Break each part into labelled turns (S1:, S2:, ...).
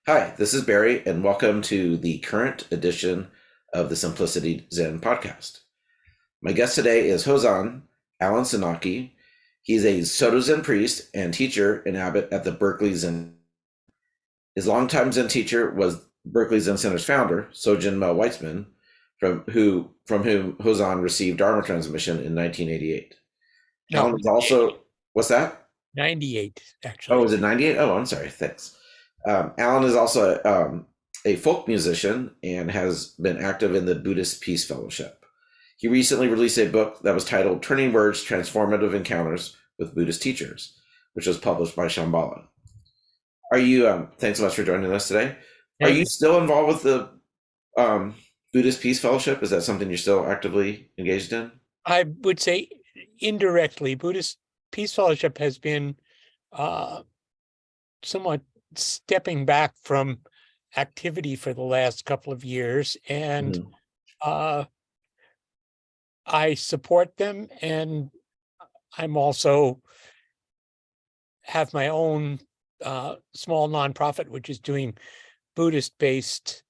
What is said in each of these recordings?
S1: Hi, this is Barry, and welcome to the current edition of the Simplicity Zen Podcast. My guest today is Hozan Alan Senauke. He's a Soto Zen priest and teacher and abbot at the Berkeley Zen. His longtime Zen teacher was Berkeley Zen Center's founder, Sojun Mel Weitsman, from whom Hozan received Dharma transmission in 1988.
S2: No,
S1: Alan is also, what's that?
S2: 98,
S1: Oh,
S2: actually.
S1: was it 98? Oh, I'm sorry. Thanks. Alan is also a folk musician and has been active in the Buddhist Peace Fellowship. He recently released a book that was titled Turning Words, Transformative Encounters with Buddhist Teachers, which was published by Shambhala. Thanks so much for joining us today. Are
S2: Thank
S1: you
S2: you.
S1: still involved with the Buddhist Peace Fellowship? Is that something you're still actively engaged in?
S2: I would say indirectly, Buddhist Peace Fellowship has been somewhat stepping back from activity for the last couple of years, and
S1: Mhm.
S2: I support them, and I'm also have my own small nonprofit, which is doing Buddhist-based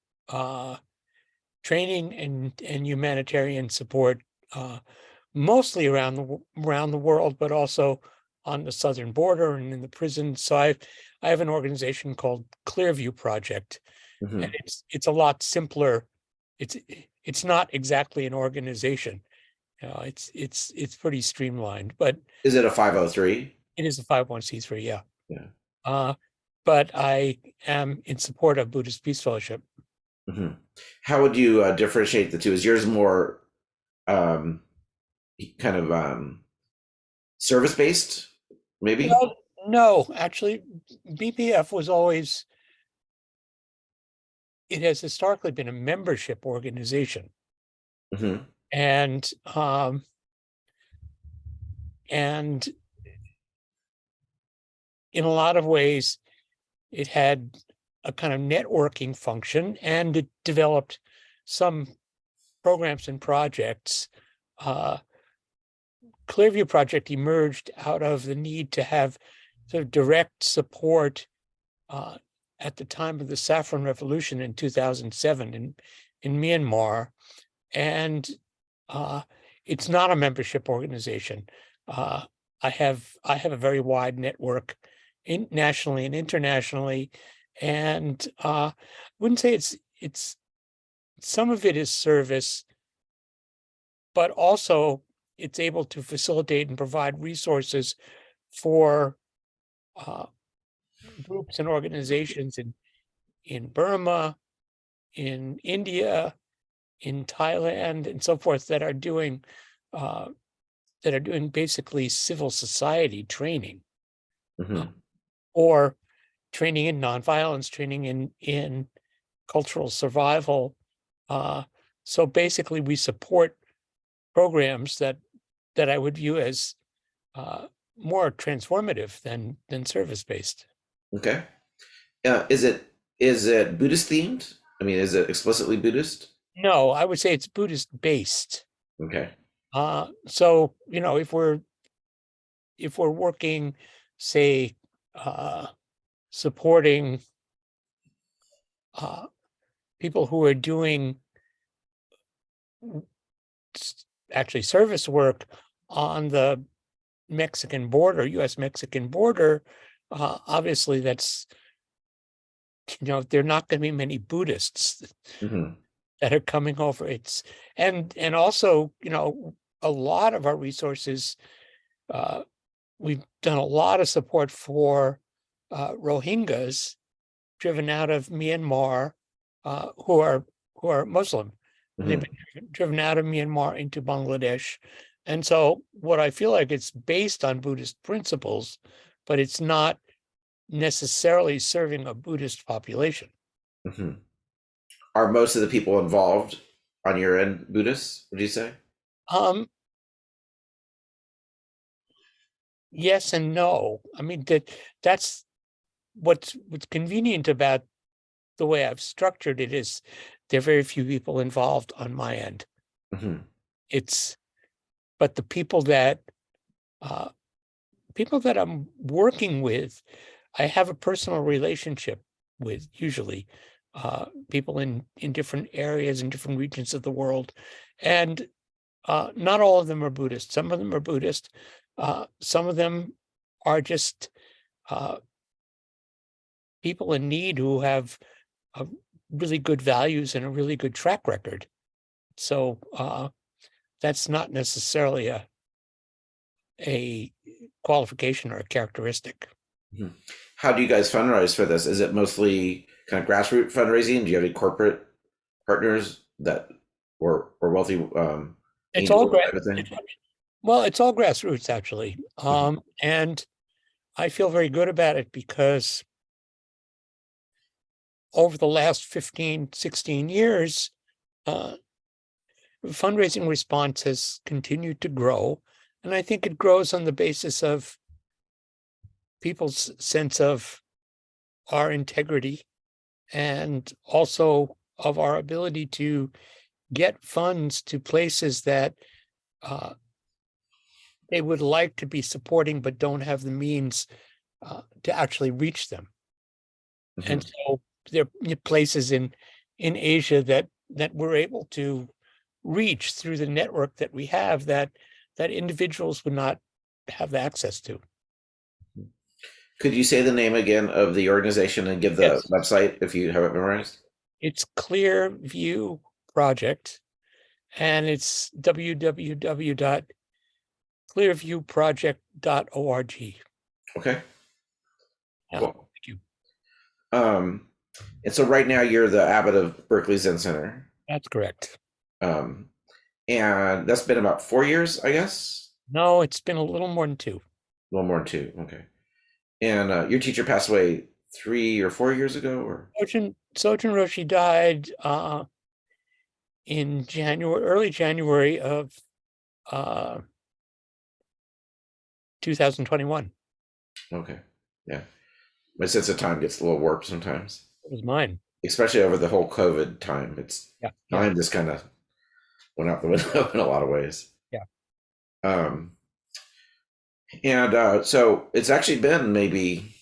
S2: training and humanitarian support, mostly around the world, but also on the southern border and in the prisons. So I have an organization called Clearview Project, and
S1: Mhm.
S2: it's a lot simpler. It's not exactly an organization. It's pretty streamlined, but
S1: Is it a 503?
S2: it is a 501(c)(3), yeah.
S1: Yeah.
S2: Uh, but I am in support of Buddhist Peace Fellowship.
S1: Mhm. How would you differentiate the two? Is yours more um, kind of service based, maybe?
S2: Well, no, actually, BPF was always, it has historically been a membership organization.
S1: Hmm.
S2: And and in a lot of ways, it had a kind of networking function, and it developed some programs and projects. Clearview Project emerged out of the need to have sort of direct support at the time of the Saffron Revolution in 2007 in Myanmar. And it's not a membership organization. Uh, I have a very wide network nationally and internationally, and I wouldn't say it's some of it is service, but also it's able to facilitate and provide resources for uh, groups and organizations in Burma, in India, in Thailand, and so forth uh, that are doing basically civil society training, uh,
S1: Hmm.
S2: or training in nonviolence, training in cultural survival. So basically, we support programs that I would view as uh, more transformative than service based.
S1: Okay. Is it Buddhist themed? I mean, is it explicitly Buddhist?
S2: No, I would say it's Buddhist based.
S1: Okay.
S2: So if we're working, say, uh, supporting uh, people who are doing actually service work on the Mexican border, U.S.-Mexican border, obviously that's, there are not going to be many Buddhists
S1: Hmm.
S2: that are coming over. And also, a lot of our resources, uh, we've done a lot of support for Rohingyas driven out of Myanmar, who are Muslim, and they've
S1: Hmm.
S2: been driven out of Myanmar into Bangladesh. And so, what I feel like it's based on Buddhist principles, but it's not necessarily serving a Buddhist population.
S1: Hmm. Are most of the people involved on your end Buddhists, would you say?
S2: Um, yes and no. I mean that's what's convenient about the way I've structured it is there are very few people involved on my end.
S1: Hmm.
S2: It's but the uh, people that I'm working with, I have a personal relationship with usually people in different areas, in different regions of the world. And not all of them are Buddhist. Some of them are Buddhist. Some of them are just people in need who have really good values and a really good track record. So that's not necessarily a qualification or a characteristic.
S1: Mhm. How do you guys fundraise for this? Is it mostly kind of grassroots fundraising? Do you have any corporate partners that or wealthy
S2: It's all
S1: angels type of thing?
S2: well, it's all grassroots actually. And I feel very good about it because over the last 15, 16 years, fundraising response has continued to grow. And I think it grows on the basis of people's sense of our integrity and also of our ability to get funds to places that they would like to be supporting but don't have the means to actually reach them. And so there are places in Asia that we're able to reach through the network that we have that individuals would not have access to.
S1: Could you say the name again of the organization and give the
S2: Yes.
S1: website if you have it memorized?
S2: It's Clearview Project, and it's www.clearviewproject.org.
S1: Okay.
S2: Yeah,
S1: Cool.
S2: thank you.
S1: And so right now you're the Abbot of Berkeley Zen Center.
S2: That's correct.
S1: And that's been about 4 years, I guess?
S2: No, it's been a little more than 2.
S1: A little more than 2. Okay. And your teacher passed away 3 or 4 years ago, or?
S2: Sojun Roshi died in early January of 2021.
S1: Okay. Yeah. My sense of time gets a little warped sometimes,
S2: It was mine.
S1: especially over the whole COVID time.
S2: Yeah.
S1: Time just kind of went out the window in a lot of ways.
S2: Yeah.
S1: So it's actually been maybe,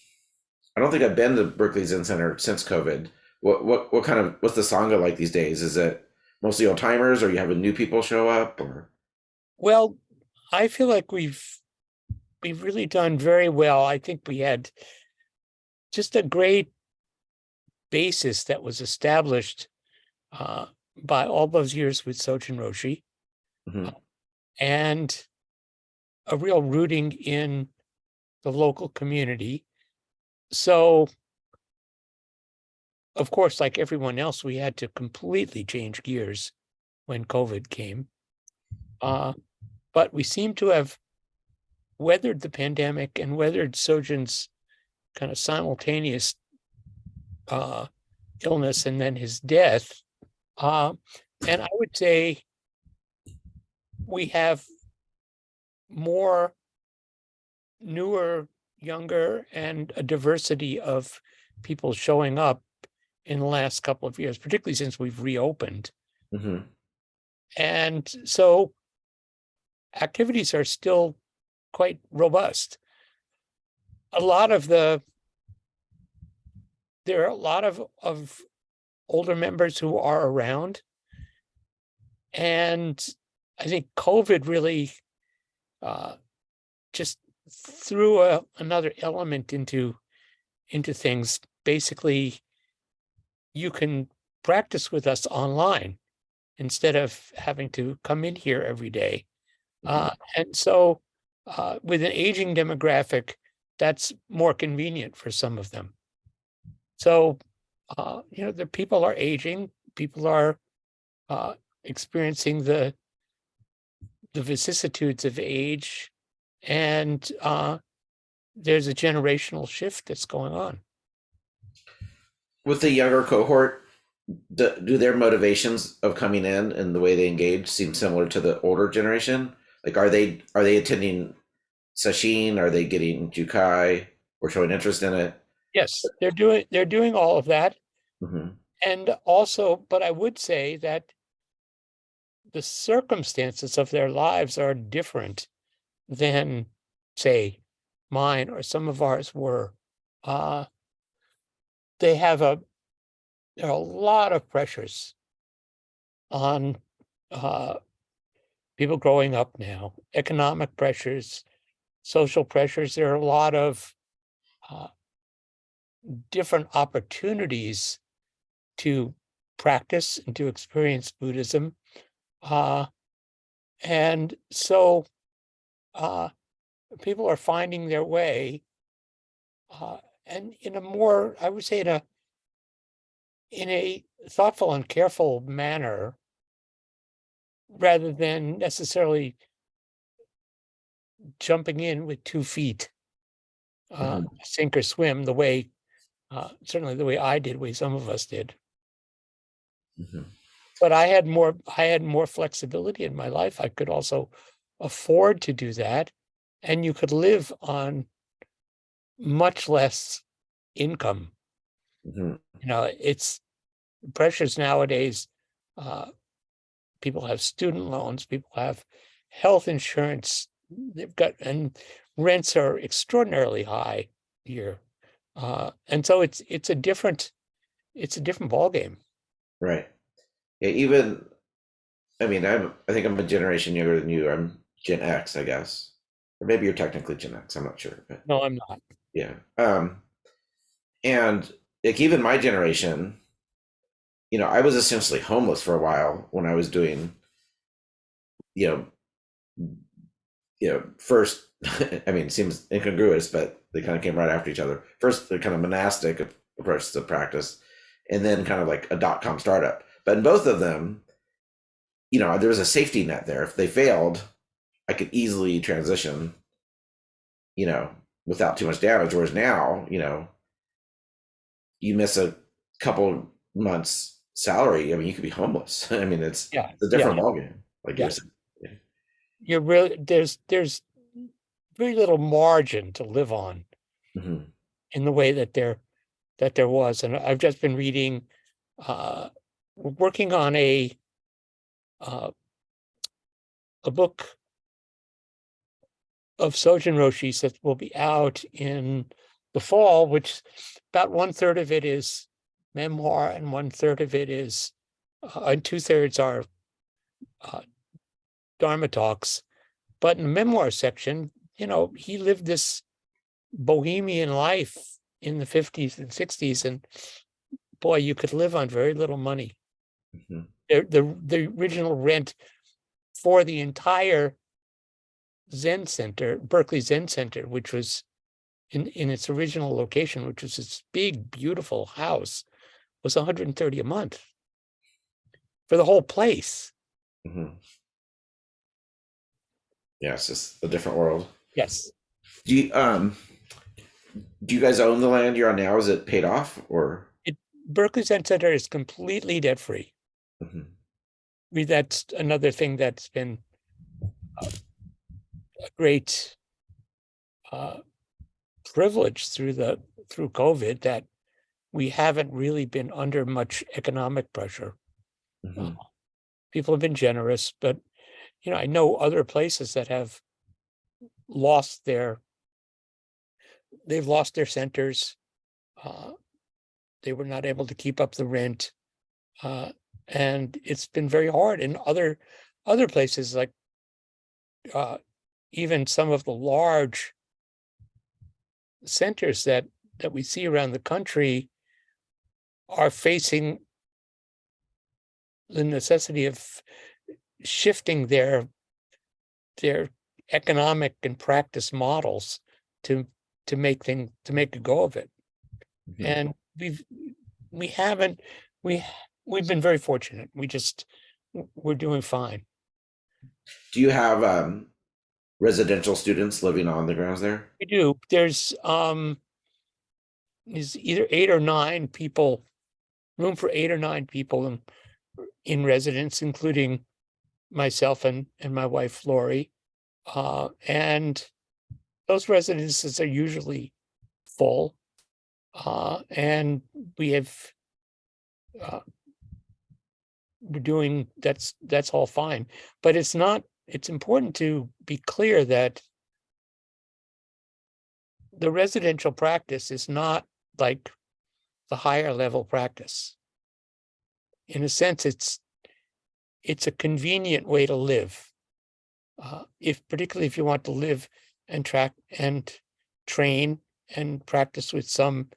S1: I don't think I've been to Berkeley Zen Center since COVID. What's the Sangha like these days? Is it mostly old timers, or you having new people show up, or?
S2: Well, I feel like we've really done very well. I think we had just a great basis that was established by all those years with Sojun Roshi, and a real rooting in the local community. So, of course, like everyone else, we had to completely change gears when COVID came. But we seem to have weathered the pandemic and weathered Sojun's kind of simultaneous illness and then his death. And I would say we have more newer, younger, and a diversity of people showing up in the last couple of years, particularly since we've reopened. And so activities are still quite robust. There are a lot of older members who are around. And I think COVID really just threw another element into things. Basically, you can practice with us online instead of having to come in here every day. And so with an aging demographic, that's more convenient for some of them. So, the people are aging, people are experiencing the vicissitudes of age, and there's a generational shift that's going on.
S1: With the younger cohort, do their motivations of coming in and the way they engage seem similar to the older generation? Like, are they attending sesshin? Are they getting jukai or showing interest in it?
S2: Yes, they're doing all of that. And also, but I would say that the circumstances of their lives are different than, say, mine or some of ours were. there are a lot of pressures on people growing up now, economic pressures, social pressures. There are a lot of different opportunities to practice and to experience Buddhism. And so people are finding their way, and in a more, I would say, in a thoughtful and careful manner, rather than necessarily jumping in with 2 feet, sink or swim, the way, certainly the way I did, the way some of us did. But I had more flexibility in my life. I could also afford to do that, and you could live on much less income. It's pressures nowadays. People have student loans, people have health insurance, and rents are extraordinarily high here. And so it's a different ballgame.
S1: Right. Yeah, even, I mean, I think I'm a generation younger than you. I'm Gen X, I guess. Or maybe you're technically Gen X, I'm not sure. But
S2: no, I'm not.
S1: Yeah. And like even my generation, I was essentially homeless for a while when I was doing, first, I mean, it seems incongruous, but they kind of came right after each other. First, the kind of monastic approach to practice, and then kind of like a .com startup. But in both of them, there was a safety net there. If they failed, I could easily transition, without too much damage. Whereas now, you miss a couple months salary, I mean, you could be homeless. I mean, it's a different ballgame. Like you're saying.
S2: You're really, there's very little margin to live on in the way that there was. And I've just been reading, working on a book of Sojun Roshi's that will be out in the fall, which about 1/3 of it is memoir and 1/3 of it is, and 2/3 are Dharma talks. But in the memoir section, he lived this bohemian life in the 50s and 60s, and boy, you could live on very little money. The original rent for the entire Zen Center, Berkeley Zen Center, which was in its original location, which was this big, beautiful house, was $130 a month for the whole place.
S1: Yeah, it's just a different world.
S2: Yes.
S1: Do you guys own the land you're on now? Is it paid off, or?
S2: Berkeley Zen Center is completely debt free. That's another thing that's been a great privilege through COVID, that we haven't really been under much economic pressure. People have been generous, but I know other places that have lost their centers. They were not able to keep up the rent, and it's been very hard. In other places, like even some of the large centers that we see around the country are facing the necessity of shifting their economic and practice models to make a go of it. And we've been very fortunate. We're doing fine.
S1: Do you have residential students living on the grounds there?
S2: We do. There's either 8 or 9 people, room for 8 or 9 people in residence, including myself and my wife Lori, and those residences are usually full, and we're doing that's all fine. But it's important to be clear that the residential practice is not like the higher level practice. In a sense, it's a convenient way to live. Particularly if you want to live and track and train and practice with some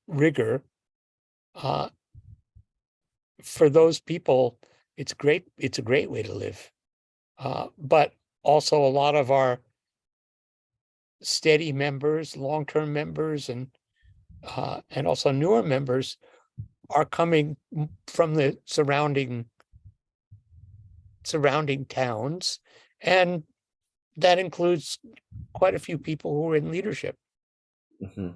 S2: rigor, for those people, it's great. It's a great way to live. But also a lot of our steady members, long-term members, and also newer members are coming from the surrounding towns, and that includes quite a few people who are in leadership.
S1: Mm-hmm.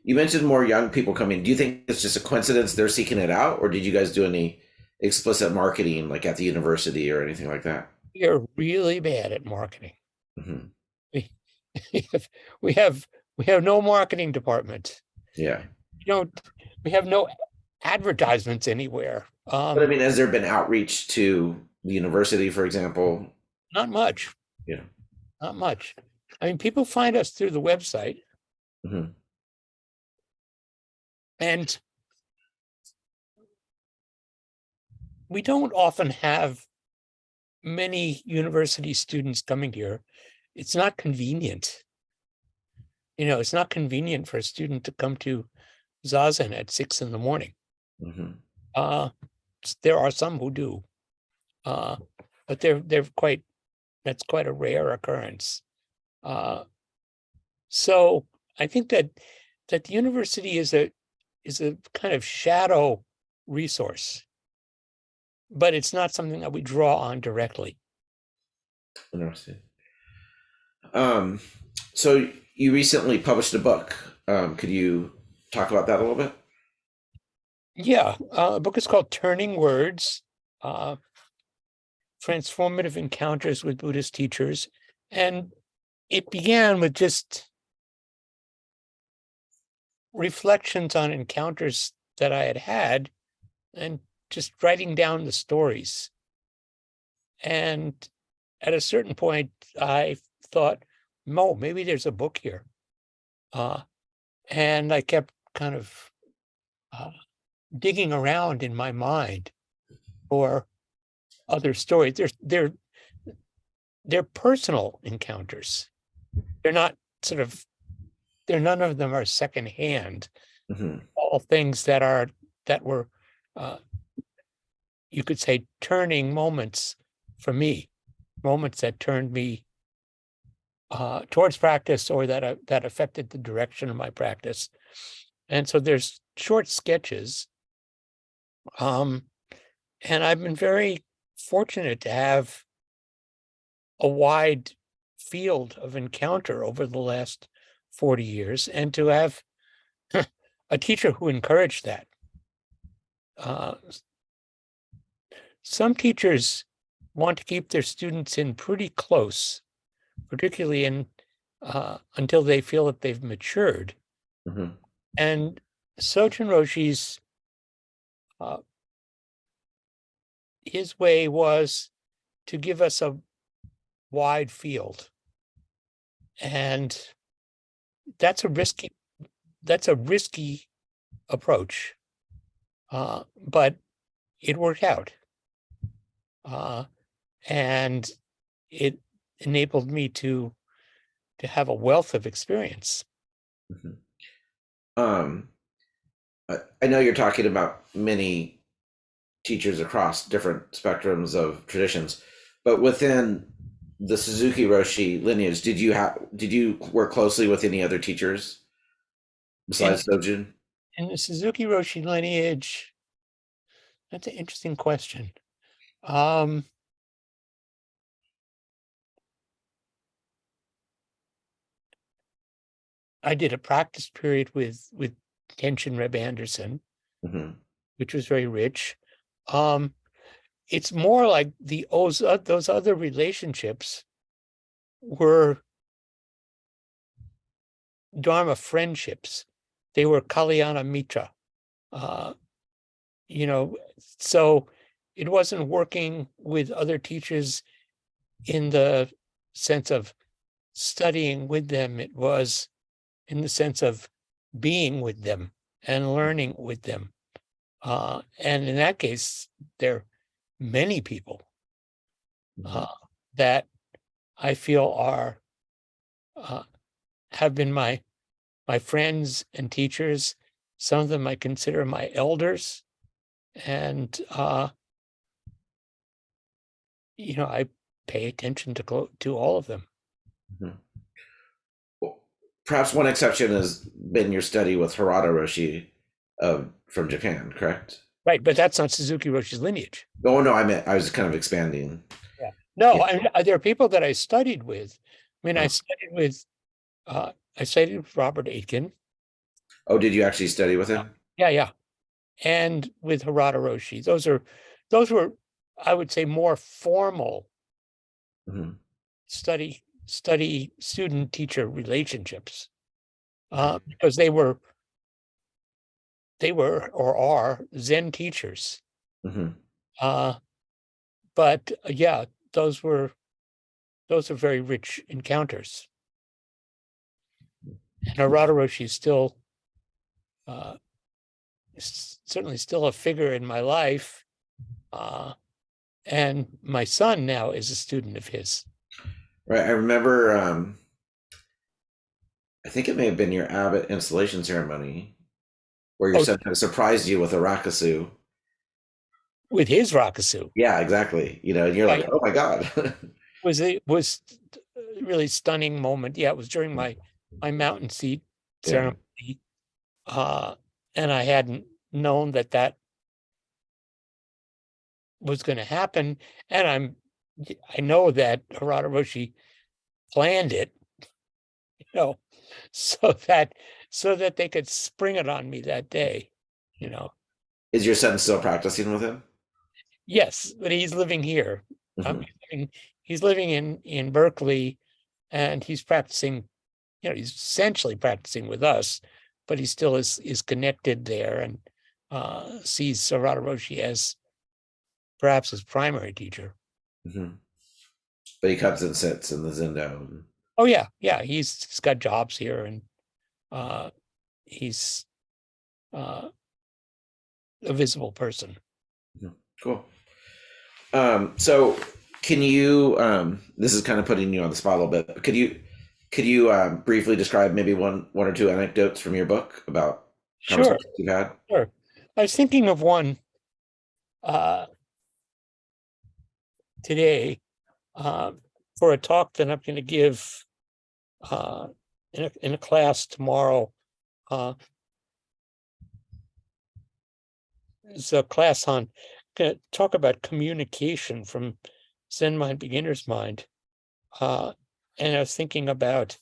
S1: You mentioned more young people coming. Do you think it's just a coincidence they're seeking it out, or did you guys do any explicit marketing, like at the university or anything like that?
S2: We are really bad at marketing.
S1: Mm-hmm.
S2: We have no marketing department.
S1: Yeah.
S2: We have no advertisements anywhere.
S1: But I mean, has there been outreach to the university, for example?
S2: Not much.
S1: Yeah.
S2: Not much. I mean, people find us through the website.
S1: Mm-hmm.
S2: And we don't often have many university students coming here. It's not convenient. It's not convenient for a student to come to Zazen at 6 a.m.
S1: Mm-hmm.
S2: There are some who do, but that's quite a rare occurrence. So I think that the university is a kind of shadow resource, but it's not something that we draw on directly.
S1: Interesting. So you recently published a book. Could you talk about that a little bit?
S2: Yeah, the book is called Turning Words, Transformative Encounters with Buddhist Teachers. And it began with just reflections on encounters that I had had and just writing down the stories. And at a certain point, I thought, no, maybe there's a book here. And I kept kind of digging around in my mind for other stories. They're personal encounters. They're not none of them are secondhand.
S1: Mm-hmm.
S2: All things that were you could say turning moments for me, moments that turned me towards practice, or that affected the direction of my practice. And so there's short sketches. And I've been very fortunate to have a wide field of encounter over the last 40 years, and to have a teacher who encouraged that. Some teachers want to keep their students in pretty close, particularly until they feel that they've matured.
S1: Mm-hmm.
S2: And Sojun Roshi's his way was to give us a wide field, and that's a risky approach, but it worked out, and it enabled me to have a wealth of experience.
S1: Mm-hmm. I know you're talking about many teachers across different spectrums of traditions, but within the Suzuki Roshi lineage, did you work closely with any other teachers besides Sojun?
S2: In the Suzuki Roshi lineage, that's an interesting question. I did a practice period with Tenshin Reb Anderson,
S1: Mm-hmm.
S2: which was very rich. It's more like those other relationships were Dharma friendships. They were Kalyana Mitra. So it wasn't working with other teachers in the sense of studying with them. It was in the sense of being with them and learning with them. And in that case, there are many people that I feel are have been my friends and teachers. Some of them I consider my elders, and I pay attention to all of them.
S1: Well, perhaps one exception has been your study with Harada Roshi from Japan, correct?
S2: Right, but that's not Suzuki Roshi's lineage.
S1: Oh no, I was kind of expanding.
S2: Yeah, no,
S1: Yeah.
S2: there are people that I studied with. I mean, I studied with Robert Aitken.
S1: Oh, did you actually study with him?
S2: Yeah, and with Harada Roshi. Those were, I would say, more formal study student teacher relationships, because they were or are Zen teachers. But yeah, those are very rich encounters. And Harada Roshi is still certainly still a figure in my life. And my son now is a student of his.
S1: Right. I remember, I think it may have been your Abbot installation ceremony where your son kind of surprised you with a rakusu.
S2: With his rakusu.
S1: Yeah, exactly. And you're like, oh my God.
S2: It was a really stunning moment. Yeah, it was during my mountain seat ceremony. And I hadn't known that was going to happen. And I know that Harada Roshi planned it, so that they could spring it on me that day,
S1: Is your son still practicing with him?
S2: Yes, but he's living here. He's living in Berkeley, and he's practicing, he's essentially practicing with us, but he still is connected there and sees Harada Roshi as perhaps his primary teacher.
S1: But he comes and sits in the Zendo.
S2: Oh yeah, he's got jobs here, and he's a visible person.
S1: Cool. So can you, this is kind of putting you on the spot a little bit, but could you briefly describe maybe one or two anecdotes from your book about conversations you've had?
S2: Sure. I was thinking of one today for a talk that I'm going to give in a class tomorrow. It's a class on going to talk about communication from Zen mind, beginner's mind. And I was thinking about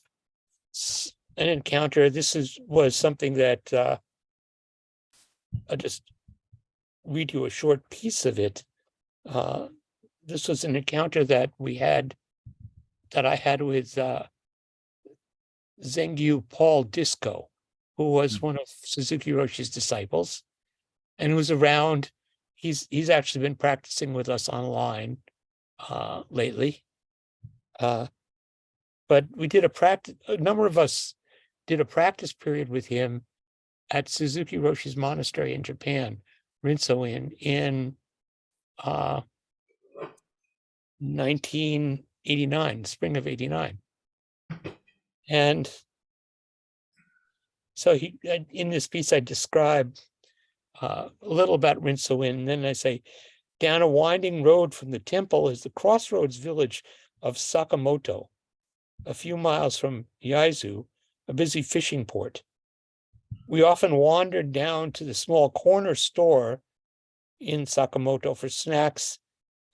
S2: an encounter. This was something that I'll just read you a short piece of it. This was an encounter that I had with Zengyu Paul Disco, who was one of Suzuki Roshi's disciples, and who's around. He's actually been practicing with us online lately. But we did a number of us did a practice period with him at Suzuki Roshi's monastery in Japan, Rinso in 1989, spring of 89. And so in this piece, I describe a little about Rinso and then I say, down a winding road from the temple is the crossroads village of Sakamoto, a few miles from Yaizu, a busy fishing port. We often wandered down to the small corner store in Sakamoto for snacks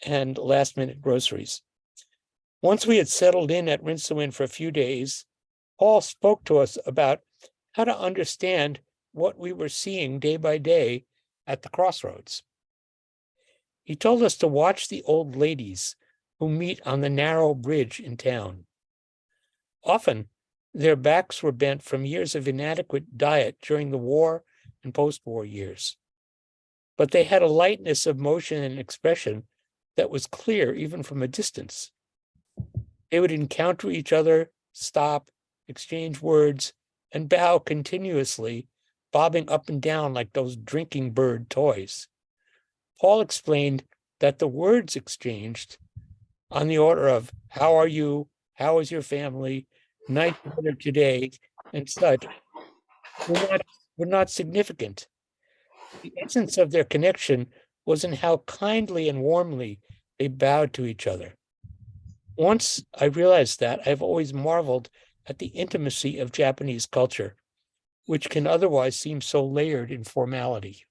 S2: and last-minute groceries. Once we had settled in at Rinso-in for a few days, Paul spoke to us about how to understand what we were seeing day by day at the crossroads. He told us to watch the old ladies who meet on the narrow bridge in town. Often, their backs were bent from years of inadequate diet during the war and post-war years. But they had a lightness of motion and expression that was clear even from a distance. They would encounter each other, stop, exchange words, and bow continuously, bobbing up and down like those drinking bird toys. Paul explained that the words exchanged on the order of, how are you? How is your family? Nice weather today, and such, were not significant. The essence of their connection was in how kindly and warmly they bowed to each other. Once I realized that, I've always marveled at the intimacy of Japanese culture, which can otherwise seem so layered in formality.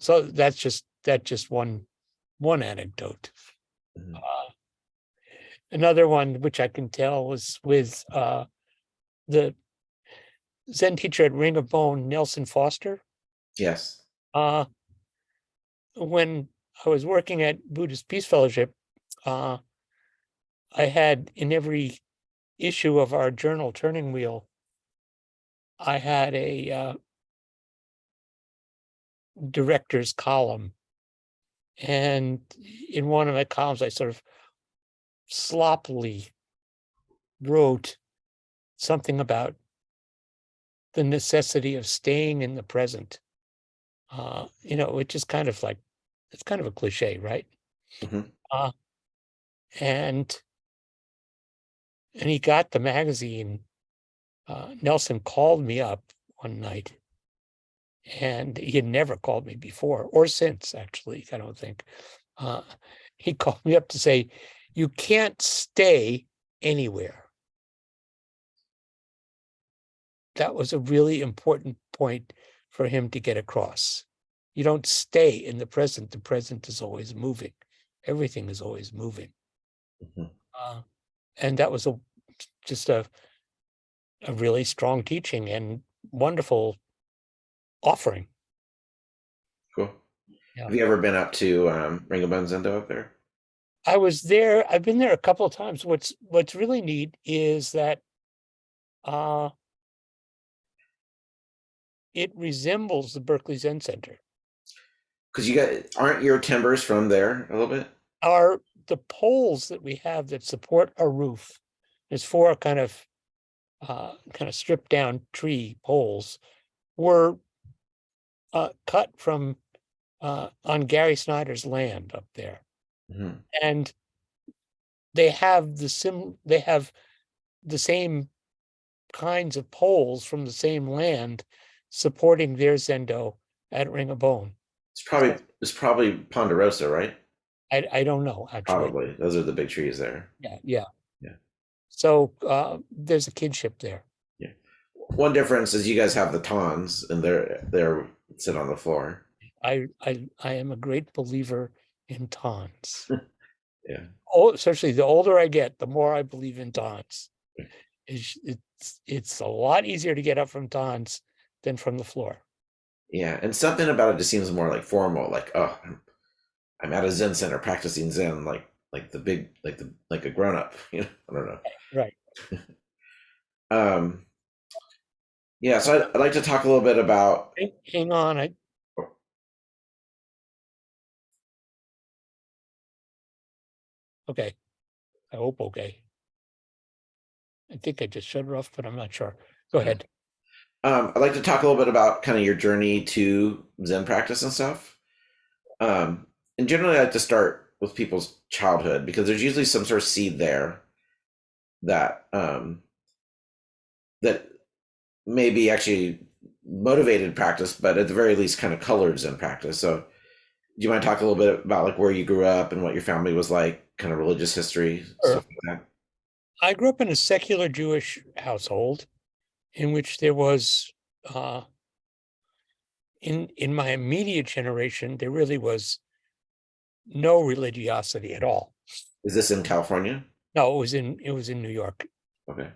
S2: So that's just one anecdote. Another one which I can tell was with the Zen teacher at Ring of Bone, Nelson Foster.
S1: Yes.
S2: When I was working at Buddhist Peace Fellowship, I had in every issue of our journal Turning Wheel, I had a director's column. And in one of my columns, I sort of sloppily wrote something about the necessity of staying in the present. Which is kind of like, it's kind of a cliche, right? And he got the magazine. Nelson called me up one night, and he had never called me before or since, actually, I don't think. He called me up to say, you can't stay anywhere. That was a really important point for him to get across. You don't stay in the present. The present is always moving. Everything is always moving. And that was just a really strong teaching and wonderful offering.
S1: Cool.
S2: Yeah.
S1: Have you ever been up to Ring of Bone Zendo up there?
S2: I was there. I've been there a couple of times. What's really neat is that it resembles the Berkeley Zen Center.
S1: Because aren't your timbers from there a little bit?
S2: The poles that we have that support our roof, there's four kind of stripped down tree poles, were cut from on Gary Snyder's land up there. And they have the same kinds of poles from the same land supporting their Zendo at Ring of Bone.
S1: It's probably Ponderosa, right?
S2: I don't know, actually.
S1: Probably. Those are the big trees there.
S2: Yeah. So there's a kinship there.
S1: Yeah. One difference is you guys have the tons, and they're sit on the floor.
S2: I am a great believer in tons.
S1: Yeah.
S2: Especially the older I get, the more I believe in tons. It's a lot easier to get up from tons than from the floor. Yeah,
S1: and something about it just seems more like formal. Like, oh, I'm at a Zen center practicing Zen, like a grown up. I don't know.
S2: Right.
S1: Yeah. So I'd like to talk a little bit about.
S2: Hang on. Okay. I hope okay. I think I just shut it off, but I'm not sure. Go ahead.
S1: I'd like to talk a little bit about kind of your journey to Zen practice and stuff. And generally, I like to start with people's childhood because there's usually some sort of seed there that that maybe actually motivated practice, but at the very least, kind of colored Zen practice. So, do you want to talk a little bit about like where you grew up and what your family was like, kind of religious history, stuff like that?
S2: I grew up in a secular Jewish household in which there was, in my immediate generation, there really was no religiosity at all.
S1: Is this in California?
S2: No, it was in New York.
S1: Okay.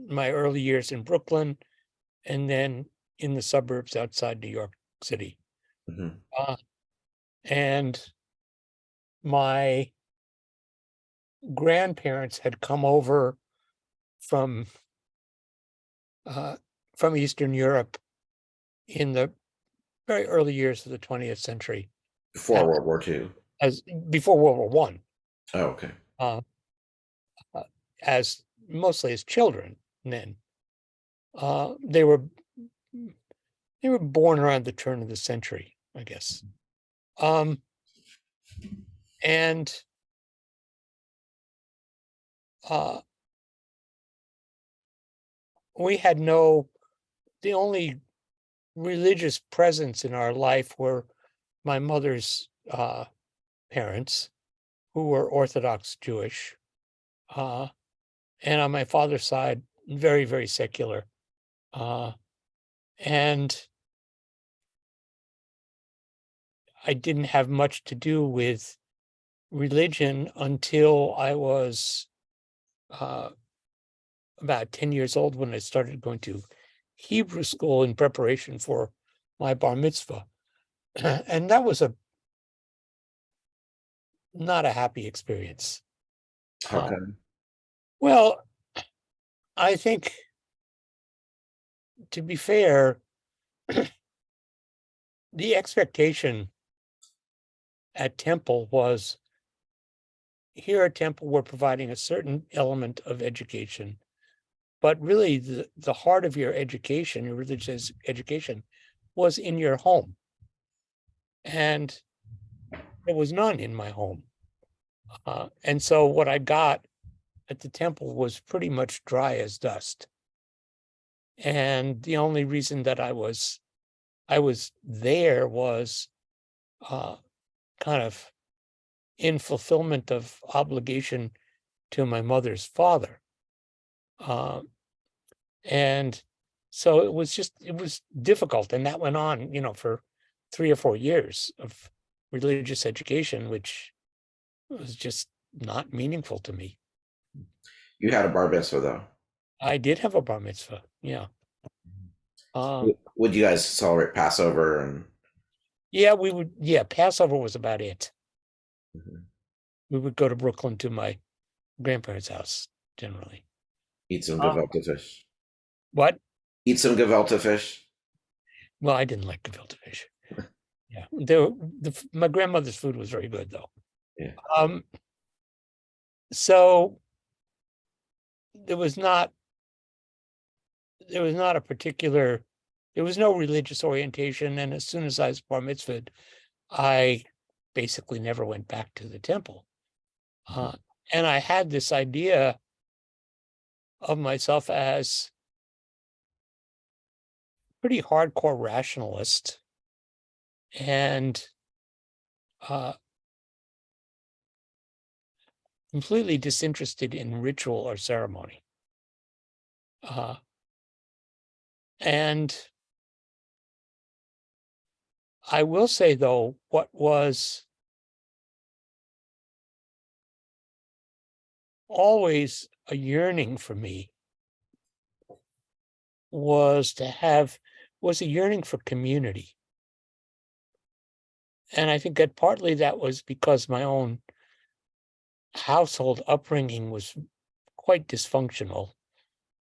S2: My early years in Brooklyn, and then in the suburbs outside New York City. And my grandparents had come over from Eastern Europe in the very early years of the 20th century.
S1: Before World War II.
S2: Before World War I.
S1: Oh, okay.
S2: As mostly as children then. They were born around the turn of the century, I guess. And we had the only religious presence in our life were my mother's parents, who were Orthodox Jewish, and on my father's side, very, very secular. And I didn't have much to do with religion until I was about 10 years old, when I started going to Hebrew school in preparation for my bar mitzvah. And that was not a happy experience.
S1: How come?
S2: Well, I think, to be fair, the expectation at Temple was, here at Temple, we're providing a certain element of education, but really the heart of your education, your religious education, was in your home. And there was none in my home. And so what I got at the Temple was pretty much dry as dust. And the only reason that I was there was kind of in fulfillment of obligation to my mother's father. And so it was difficult. And that went on, for 3 or 4 years of religious education, which was just not meaningful to me.
S1: You had a bar mitzvah, though.
S2: I did have a bar mitzvah, yeah.
S1: Would you guys celebrate Passover? And
S2: Yeah, we would. Yeah, Passover was about it.
S1: Mhm.
S2: We would go to Brooklyn to my grandparents' house generally.
S1: Eat some gefilte fish.
S2: What?
S1: Eat some gefilte fish.
S2: Well, I didn't like gefilte fish. Yeah, my grandmother's food was very good, though.
S1: Yeah.
S2: So there was not a particular. There was no religious orientation, and as soon as I was bar mitzvahed, I basically never went back to the temple. And I had this idea of myself as pretty hardcore rationalist, and completely disinterested in ritual or ceremony. And I will say, though, what was always a yearning for me was a yearning for community. And I think that partly that was because my own household upbringing was quite dysfunctional.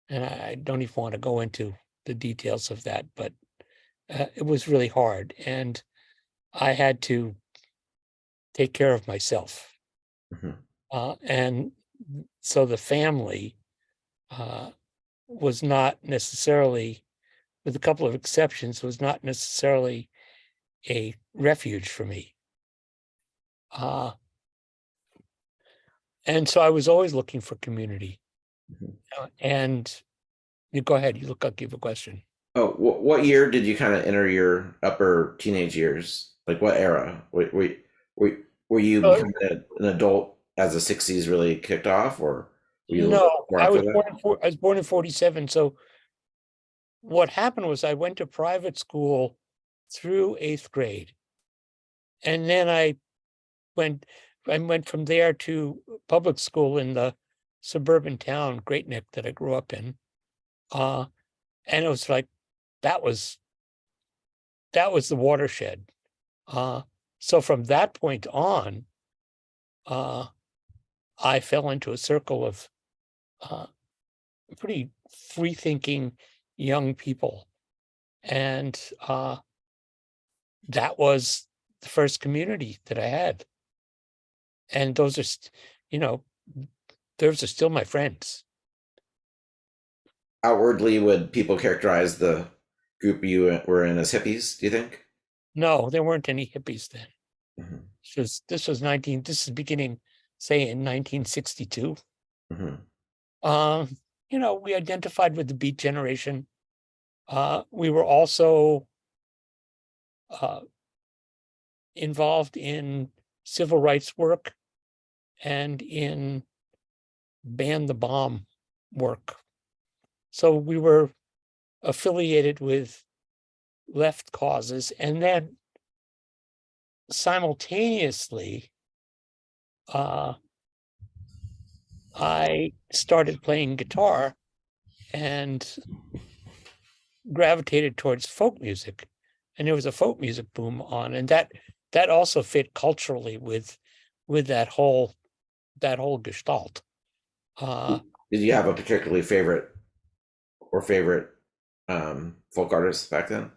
S2: And I don't even want to go into the details of that, but it was really hard. And I had to take care of myself. And so the family was not necessarily, with a couple of exceptions, was not necessarily a refuge for me. And so I was always looking for community. And you go ahead, you give a question.
S1: Oh, what year did you kind of enter your upper teenage years? Like what era? Were you becoming an adult as the 60s really kicked off, or were you
S2: No, I was
S1: that?
S2: I was born in 47. So what happened was I went to private school through 8th grade. And then I went from there to public school in the suburban town, Great Neck, that I grew up in. And it was like, that was the watershed. So from that point on, I fell into a circle of pretty free-thinking young people. And that was the first community that I had. And those are, those are still my friends.
S1: outwardly would people characterize the group you were in as hippies, do you think?
S2: No, there weren't any hippies then.
S1: Mm-hmm.
S2: This is beginning, say, in 1962.
S1: Mm-hmm.
S2: We identified with the Beat generation. We were also involved in civil rights work and in ban the bomb work. So we were affiliated with left causes, and then simultaneously, I started playing guitar and gravitated towards folk music, and there was a folk music boom on, and that also fit culturally with that whole gestalt.
S1: Did you have a particularly favorite folk artist back then?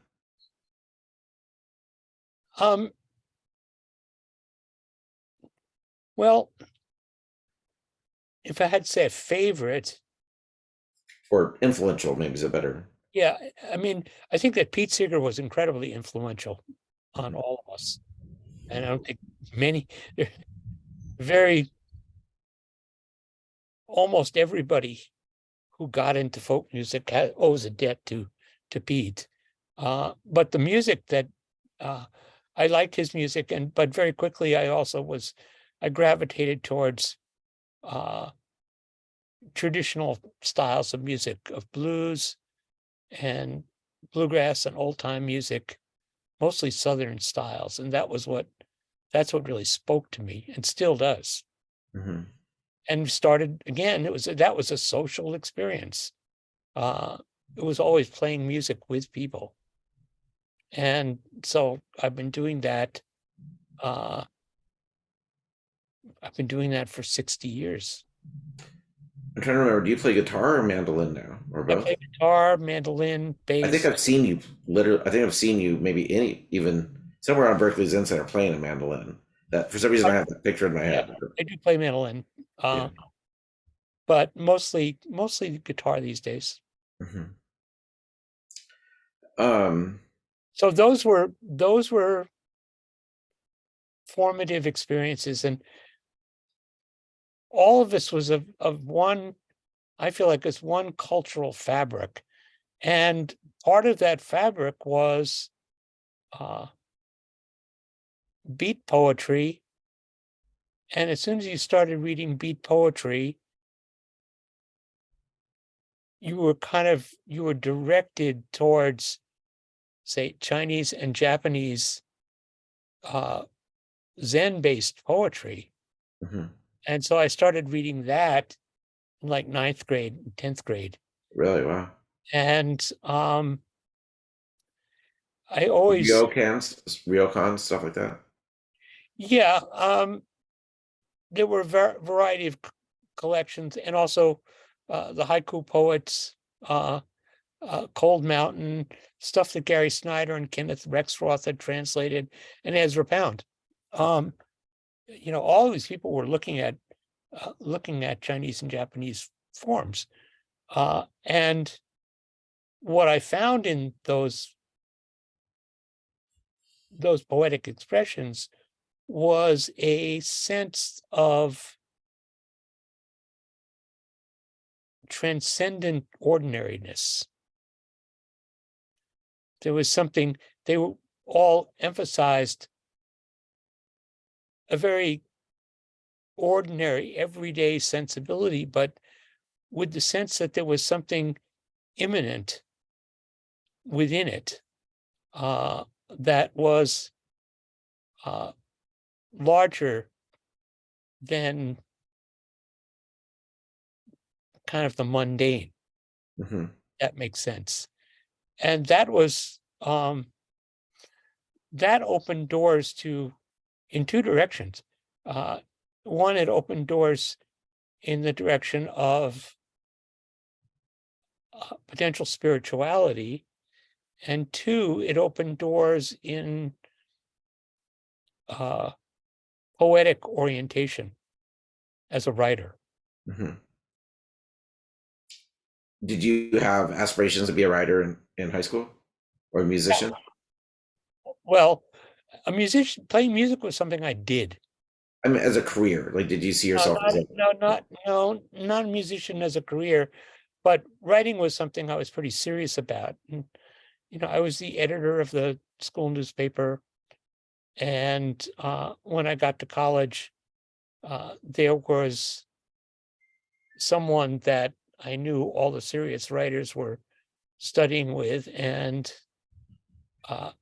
S2: Well, if I had to say a favorite,
S1: Or influential, maybe is a better.
S2: yeah, I mean, I think that Pete Seeger was incredibly influential on all of us. And I don't think almost everybody who got into folk music owes a debt to Pete. But the music that I liked his music, but very quickly I gravitated towards traditional styles of music, of blues and bluegrass and old time music, mostly Southern styles, and that's what really spoke to me, and still does.
S1: Mm-hmm.
S2: And started again. That was a social experience. It was always playing music with people, and so I've been doing that. I've been doing that for 60 years.
S1: I'm trying to remember. Do you play guitar or mandolin now, or
S2: I
S1: both?
S2: play guitar, mandolin,
S1: I think
S2: bass.
S1: I've seen you literally. I think I've seen you maybe even somewhere on Berkeley Zen Center playing a mandolin. That for some reason I have that picture in my
S2: Yeah,
S1: head.
S2: I do play mandolin,
S1: Yeah.
S2: but mostly guitar these days.
S1: Mm-hmm. Um,
S2: So those were formative experiences, and all of this was of one. I feel like it's one cultural fabric, and part of that fabric was beat poetry. And as soon as you started reading beat poetry, you were directed towards, say, Chinese and Japanese Zen-based poetry.
S1: mm-hmm.
S2: And so I started reading that in like 9th grade, 10th grade.
S1: Really? Wow.
S2: And I always,
S1: Ryokan, stuff like that.
S2: yeah, there were a variety of collections, and also the haiku poets, Cold Mountain, stuff that Gary Snyder and Kenneth Rexroth had translated, and Ezra Pound. All these people were looking at Chinese and Japanese forms, and what I found in those poetic expressions was a sense of transcendent ordinariness. There was something, they were all emphasized a very ordinary, everyday sensibility, but with the sense that there was something immanent within it that was larger than kind of the mundane.
S1: Mm-hmm.
S2: That makes sense. And that was that opened doors in two directions. One, it opened doors in the direction of potential spirituality, and two, it opened doors in poetic orientation as a writer.
S1: Mm-hmm. did you have aspirations to be a writer in high school or a musician?
S2: Well, a musician, playing music was something I did.
S1: I mean, as a career, like, did you see
S2: No,
S1: yourself as a,
S2: not a musician as a career, but writing was something I was pretty serious about. And, I was the editor of the school newspaper. And when I got to college, there was someone that I knew all the serious writers were studying with, and uh,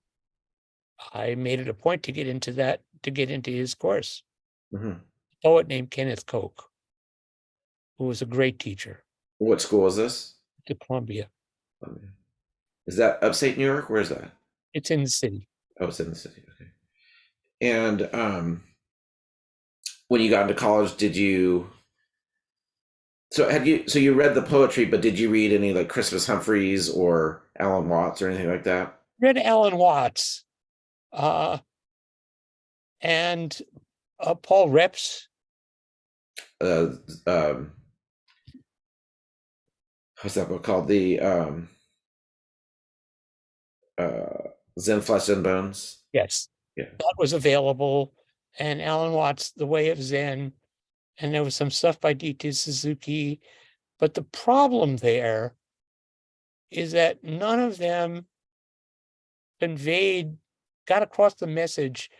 S2: I made it a point to get into his course.
S1: Mhm.
S2: A poet named Kenneth Koch, who was a great teacher
S1: What school is this?
S2: at Columbia.
S1: Is that upstate New York? Where is that?
S2: It's in the city.
S1: Oh, it's in the city. Okay. And when you got into college, did you? So you read the poetry, but did you read any like Christmas Humphreys or Alan Watts or anything like that?
S2: Read Alan Watts uh, and Paul Reps.
S1: Uh, um, what's that book called? The Zen Flesh and Bones.
S2: Yes,
S1: Yeah.
S2: that was available. And Alan Watts, The Way of Zen. And there was some stuff by D.T. Suzuki. But the problem there is that none of them got across the message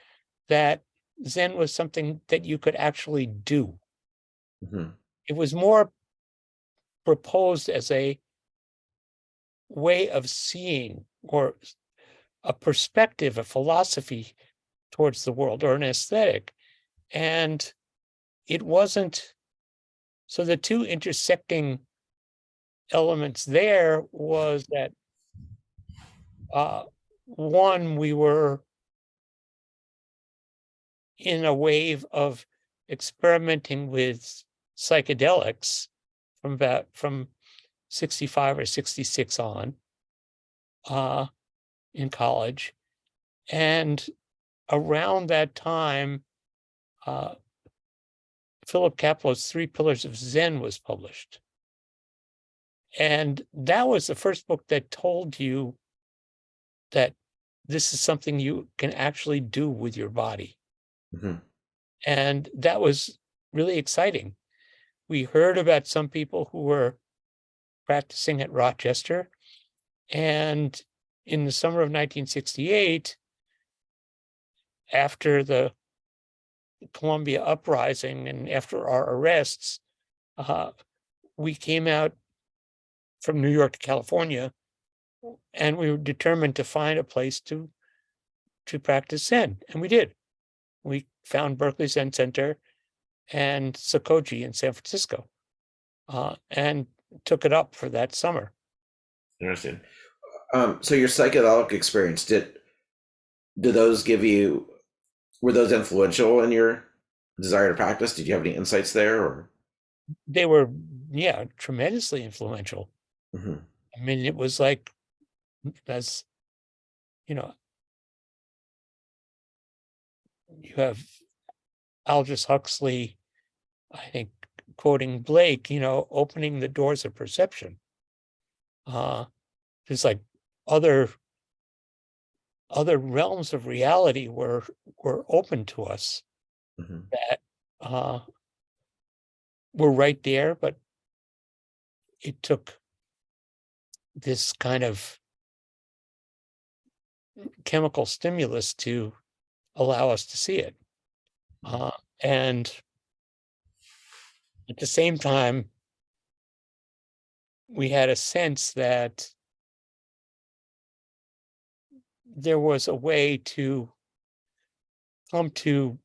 S2: that Zen was something that you could actually do.
S1: Mm-hmm.
S2: It was more proposed as a way of seeing, or a perspective, a philosophy towards the world, or an aesthetic. And it wasn't. So the two intersecting elements there was that one, we were in a wave of experimenting with psychedelics from 65 or 66 on in college. And around that time, Philip Kapleau's 3 Pillars of Zen was published. And that was the first book that told you that this is something you can actually do with your body.
S1: Mm-hmm.
S2: And that was really exciting. We heard about some people who were practicing at Rochester. And in the summer of 1968, after the Columbia uprising and after our arrests, we came out from New York to California, and we were determined to find a place to practice Zen, and we did. We found Berkeley Zen Center and Sokoji in San Francisco, and took it up for that summer.
S1: Interesting. So your psychedelic experience, did those give you, were those influential in your desire to practice? Did you have any insights there, or?
S2: They were, yeah, tremendously influential.
S1: Mm-hmm.
S2: I mean, it was like, as you have Aldous Huxley, I think, quoting Blake, opening the doors of perception. It's like other realms of reality were open to us,
S1: Mm-hmm.
S2: that were right there, but it took this kind of chemical stimulus to allow us to see it. And at the same time, we had a sense that there was a way to come to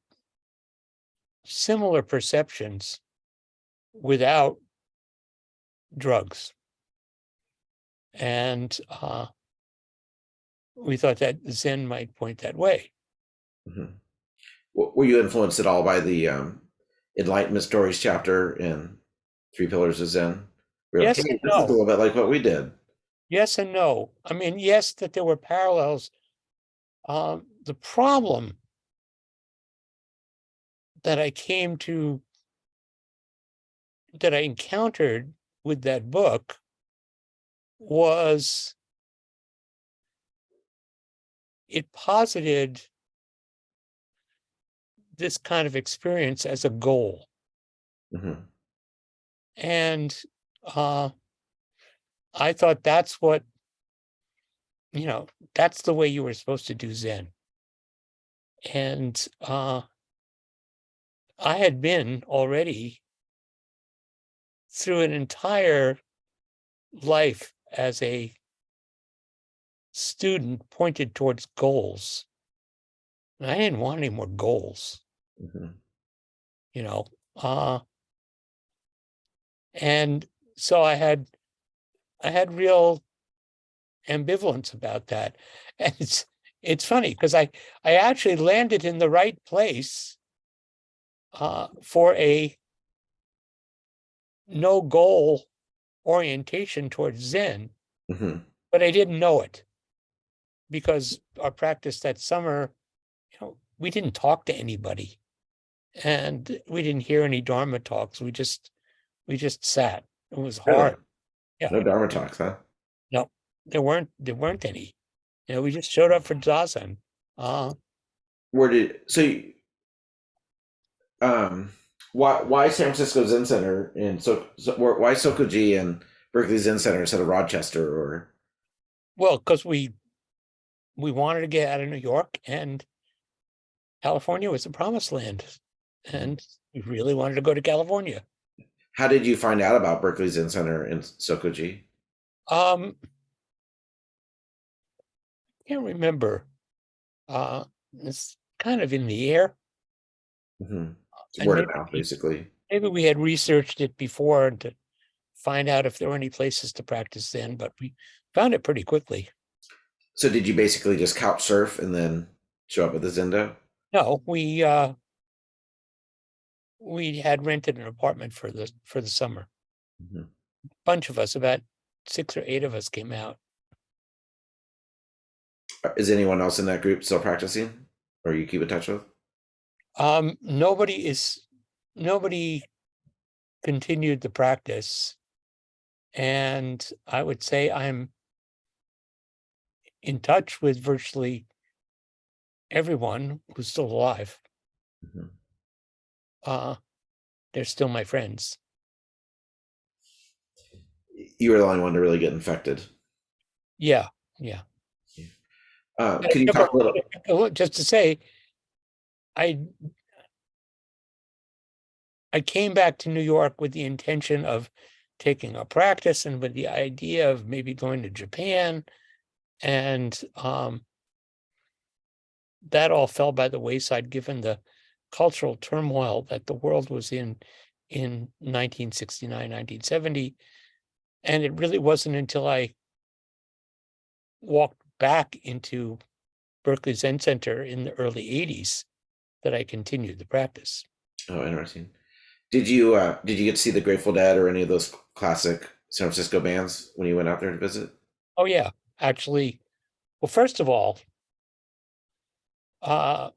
S2: similar perceptions without drugs. And we thought that Zen might point that way.
S1: Mm-hmm. Were you influenced at all by the Enlightenment Stories chapter in 3 Pillars of Zen? We're like,
S2: Yes
S1: hey,
S2: and
S1: this is a
S2: no.
S1: little bit like what we did.
S2: Yes and no. I mean, yes, that there were parallels. The problem that I encountered with that book was, it posited this kind of experience as a goal.
S1: Mm-hmm.
S2: And I thought that's what, that's the way you were supposed to do Zen. And I had been already through an entire life as a student pointed towards goals. And I didn't want any more goals,
S1: Mm-hmm.
S2: And so I had real ambivalence about that. And it's funny because I actually landed in the right place for a no goal orientation towards Zen,
S1: Mm-hmm.
S2: but I didn't know it because our practice that summer, we didn't talk to anybody and we didn't hear any Dharma talks. We just sat. It was hard.
S1: Really?
S2: Yeah.
S1: No Dharma talks, huh?
S2: No, there weren't any. We just showed up for Zazen.
S1: Why San Francisco Zen Center and why Sokoji and Berkeley Zen Center instead of Rochester or?
S2: Well, because we wanted to get out of New York, and California was the promised land, and we really wanted to go to California.
S1: How did you find out about Berkeley Zen Center in Sokoji?
S2: I can't remember. It's kind of in the air.
S1: Mm-hmm.
S2: And
S1: Word of mouth, basically.
S2: Maybe we had researched it before to find out if there were any places to practice Zen, but we found it pretty quickly.
S1: So did you basically just couch surf and then show up at the Zendo?
S2: No, we had rented an apartment for the summer.
S1: Mm-hmm.
S2: A bunch of us, about 6 or 8 of us, came out.
S1: Is anyone else in that group still practicing, or you keep in touch with?
S2: Nobody continued the practice, and I would say I'm in touch with virtually everyone who's still alive.
S1: Mm-hmm.
S2: They're still my friends.
S1: You were the only one to really get infected.
S2: Yeah.
S1: Can you talk a little?
S2: Just to say, I came back to New York with the intention of taking a practice and with the idea of maybe going to Japan, and that all fell by the wayside given the cultural turmoil that the world was in 1969, 1970. And it really wasn't until I walked back into Berkeley Zen Center in the early 80s that I continued the practice.
S1: Oh, interesting. Did you get to see the Grateful Dead or any of those classic San Francisco bands when you went out there to visit?
S2: Oh yeah, actually. Well, first of all, I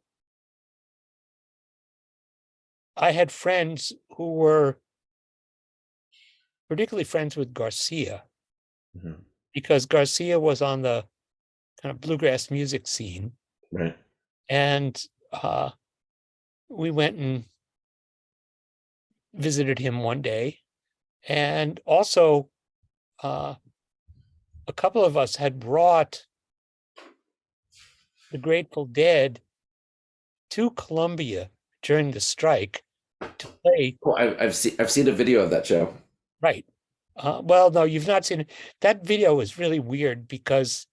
S2: had friends who were particularly friends with Garcia,
S1: Mm-hmm.
S2: because Garcia was on the kind of bluegrass music scene.
S1: Right.
S2: And we went and visited him one day. And also, a couple of us had brought the Grateful Dead to Columbia during the strike to play.
S1: Well, I've seen a video of that show.
S2: Right. Well, no, you've not seen it. That video is really weird because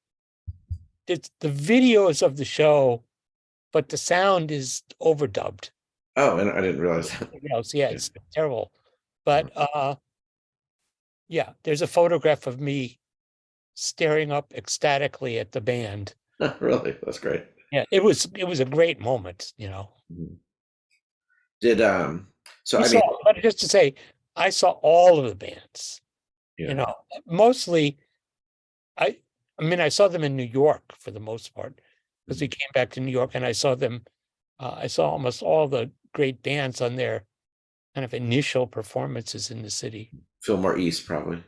S2: it's the videos of the show, but the sound is overdubbed.
S1: Oh, and I didn't realize that.
S2: Yeah, it's terrible. But yeah, there's a photograph of me staring up ecstatically at the band.
S1: Really? That's great.
S2: Yeah, it was a great moment,
S1: Mm-hmm. Did
S2: but just to say, I saw all of the bands.
S1: Yeah.
S2: Mostly I saw them in New York for the most part, because we came back to New York and I saw them. I saw almost all the great bands on their kind of initial performances in the city.
S1: Fillmore East, probably.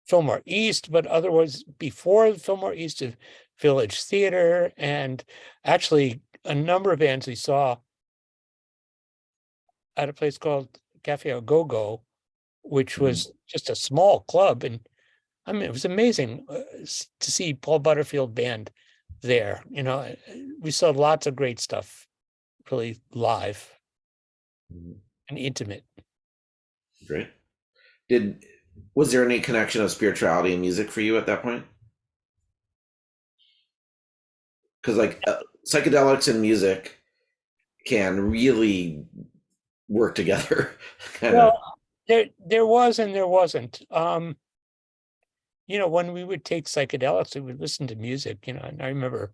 S2: Fillmore East, but otherwise before Fillmore East of Village Theater, and actually a number of bands we saw at a place called Cafe Au Go-Go, which was just a small club. And I mean, it was amazing to see Paul Butterfield band there. You know, we saw lots of great stuff, really live and intimate.
S1: Great. Was there any connection of spirituality and music for you at that point? Because like psychedelics and music can really work together.
S2: Well, there was and there wasn't. You know, when we would take psychedelics, we would listen to music, you know, and I remember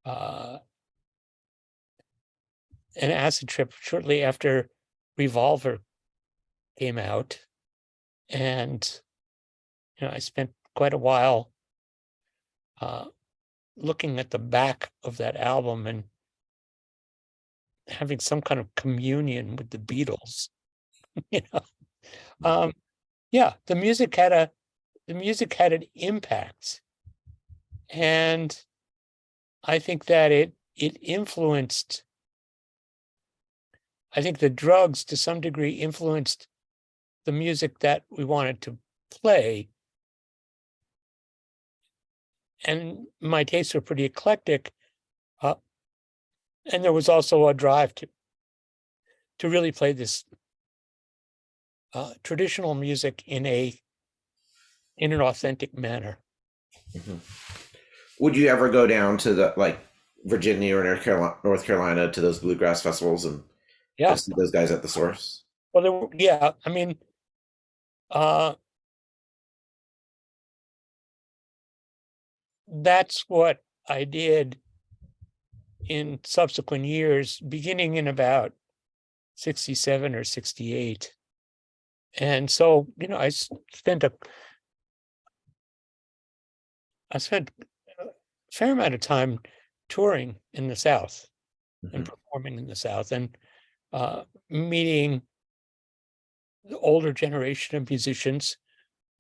S2: an acid trip shortly after Revolver came out. And, you know, I spent quite a while looking at the back of that album and having some kind of communion with the Beatles. You know, yeah, the music had an impact, and I think that it influenced. I think the drugs, to some degree, influenced the music that we wanted to play. And my tastes were pretty eclectic. And there was also a drive to really play this traditional music in an authentic manner.
S1: Mm-hmm. Would you ever go down to the like Virginia or North Carolina to those bluegrass festivals and see those guys at the source?
S2: Well, I mean, that's what I did in subsequent years, beginning in about 67 or 68. And so, you know, I spent a fair amount of time touring in the South and performing in the South, and meeting the older generation of musicians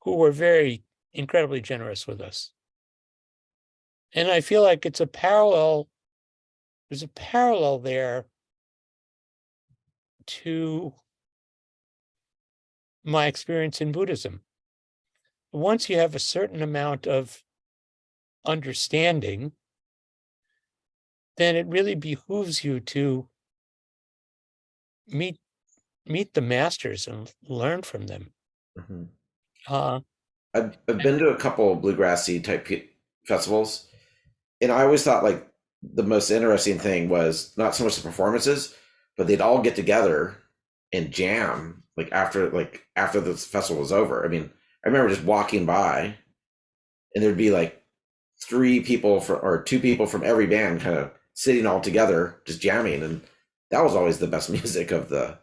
S2: who were very incredibly generous with us. And I feel like there's a parallel there to my experience in Buddhism. Once you have a certain amount of understanding, then it really behooves you to meet the masters and learn from them.
S1: I've been to a couple of bluegrassy type festivals, and I always thought like the most interesting thing was not so much the performances, but they'd all get together and jam like after the festival was over. I mean, I remember just walking by, and there'd be like 2 people from every band kind of sitting all together just jamming, and that was always the best music of the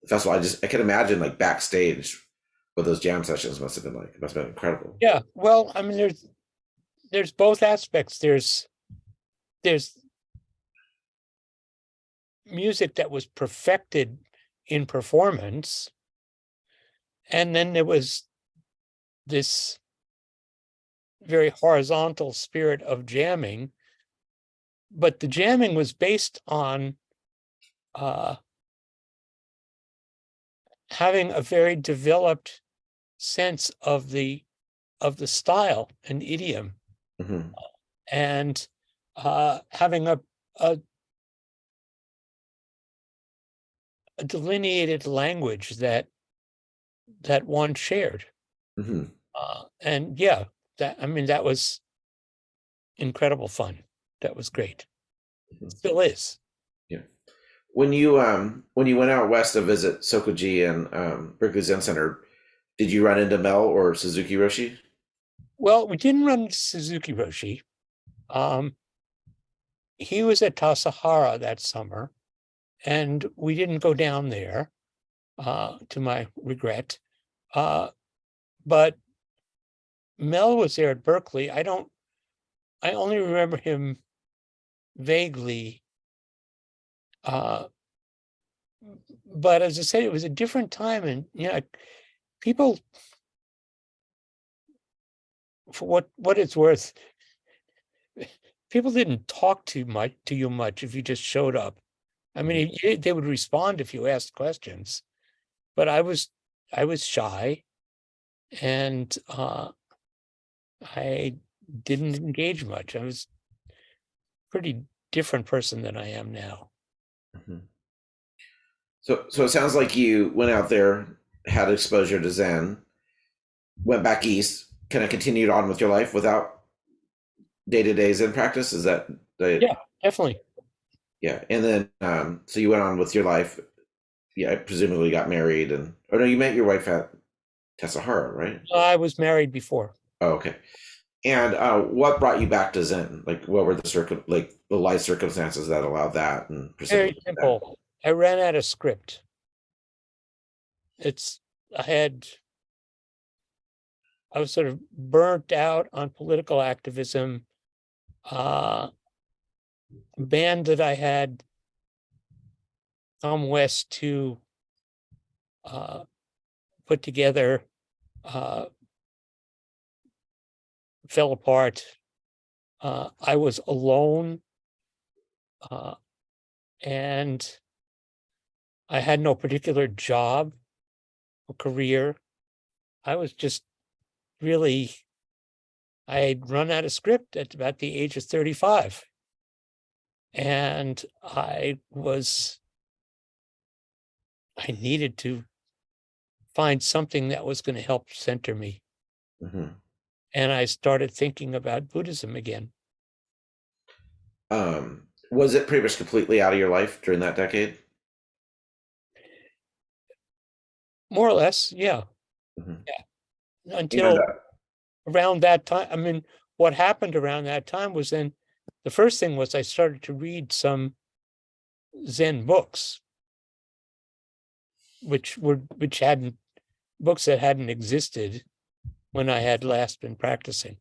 S1: festival. I can imagine like backstage what those jam sessions must have been like. It must have been incredible.
S2: Yeah, well, I mean, there's both aspects. There's music that was perfected in performance, and then there was this very horizontal spirit of jamming, but the jamming was based on having a very developed sense of the style and idiom, and having a delineated language that one shared. And yeah, that was incredible fun. That was great. It still is.
S1: Yeah. When you went out west to visit Sokoji and Berkeley Zen Center, did you run into Mel or Suzuki Roshi?
S2: Well, we didn't run into Suzuki Roshi. He was at Tassajara that summer, and we didn't go down there, to my regret. But Mel was there at Berkeley. I only remember him vaguely. But as I said, it was a different time, and people, for what it's worth, people didn't talk to you much if you just showed up. I mean, they would respond if you asked questions, but I was shy, and I didn't engage much. I was a pretty different person than I am now.
S1: Mhm. So it sounds like you went out there, had exposure to Zen, went back east, kind of continued on with your life without day-to-day Zen practice. Is that the
S2: Yeah, definitely.
S1: yeah? And then so you went on with your life. Yeah, presumably got married, and oh no, you met your wife at Tassajara, right?
S2: I was married before.
S1: Oh, okay. And what brought you back to Zen? Like, what were the life circumstances that allowed that and
S2: Very
S1: precipitated that?
S2: simple. I ran out of script. I was sort of burnt out on political activism. A band that I had come west to put together fell apart. I was alone, and I had no particular job or career. I was just really, I had run out of script at about the age of 35. And I needed to find something that was going to help center me.
S1: Mm-hmm.
S2: And I started thinking about Buddhism again.
S1: Was it pretty much completely out of your life during that decade?
S2: More or less, yeah.
S1: Mm-hmm.
S2: Yeah. Until around that time. I mean, what happened around that time was then the first thing was I started to read some Zen books, which hadn't books that hadn't existed when I had last been practicing.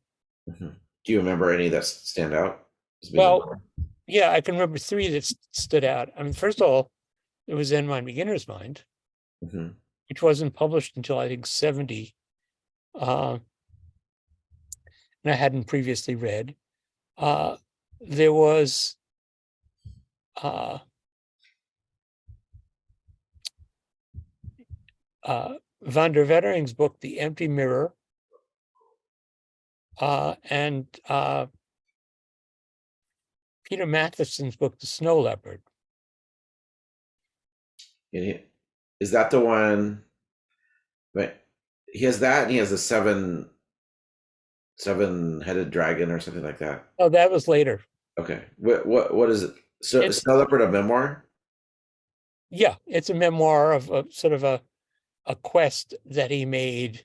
S1: Mm-hmm. Do you remember any that stand out?
S2: Well, yeah, I can remember three that stood out. I mean, first of all, there was Zen Mind, Beginner's Mind,
S1: mm-hmm.
S2: which wasn't published until I think 70. And I hadn't previously read. There was Van der Vettering's book, The Empty Mirror, and Peter Matheson's book, The Snow Leopard.
S1: Is that the one? Right. He has that, and he has the seven-headed dragon or something like that.
S2: Oh, that was later.
S1: Okay. What is it? So Snow Leopard, a memoir?
S2: Yeah, it's a memoir of a sort of a quest that he made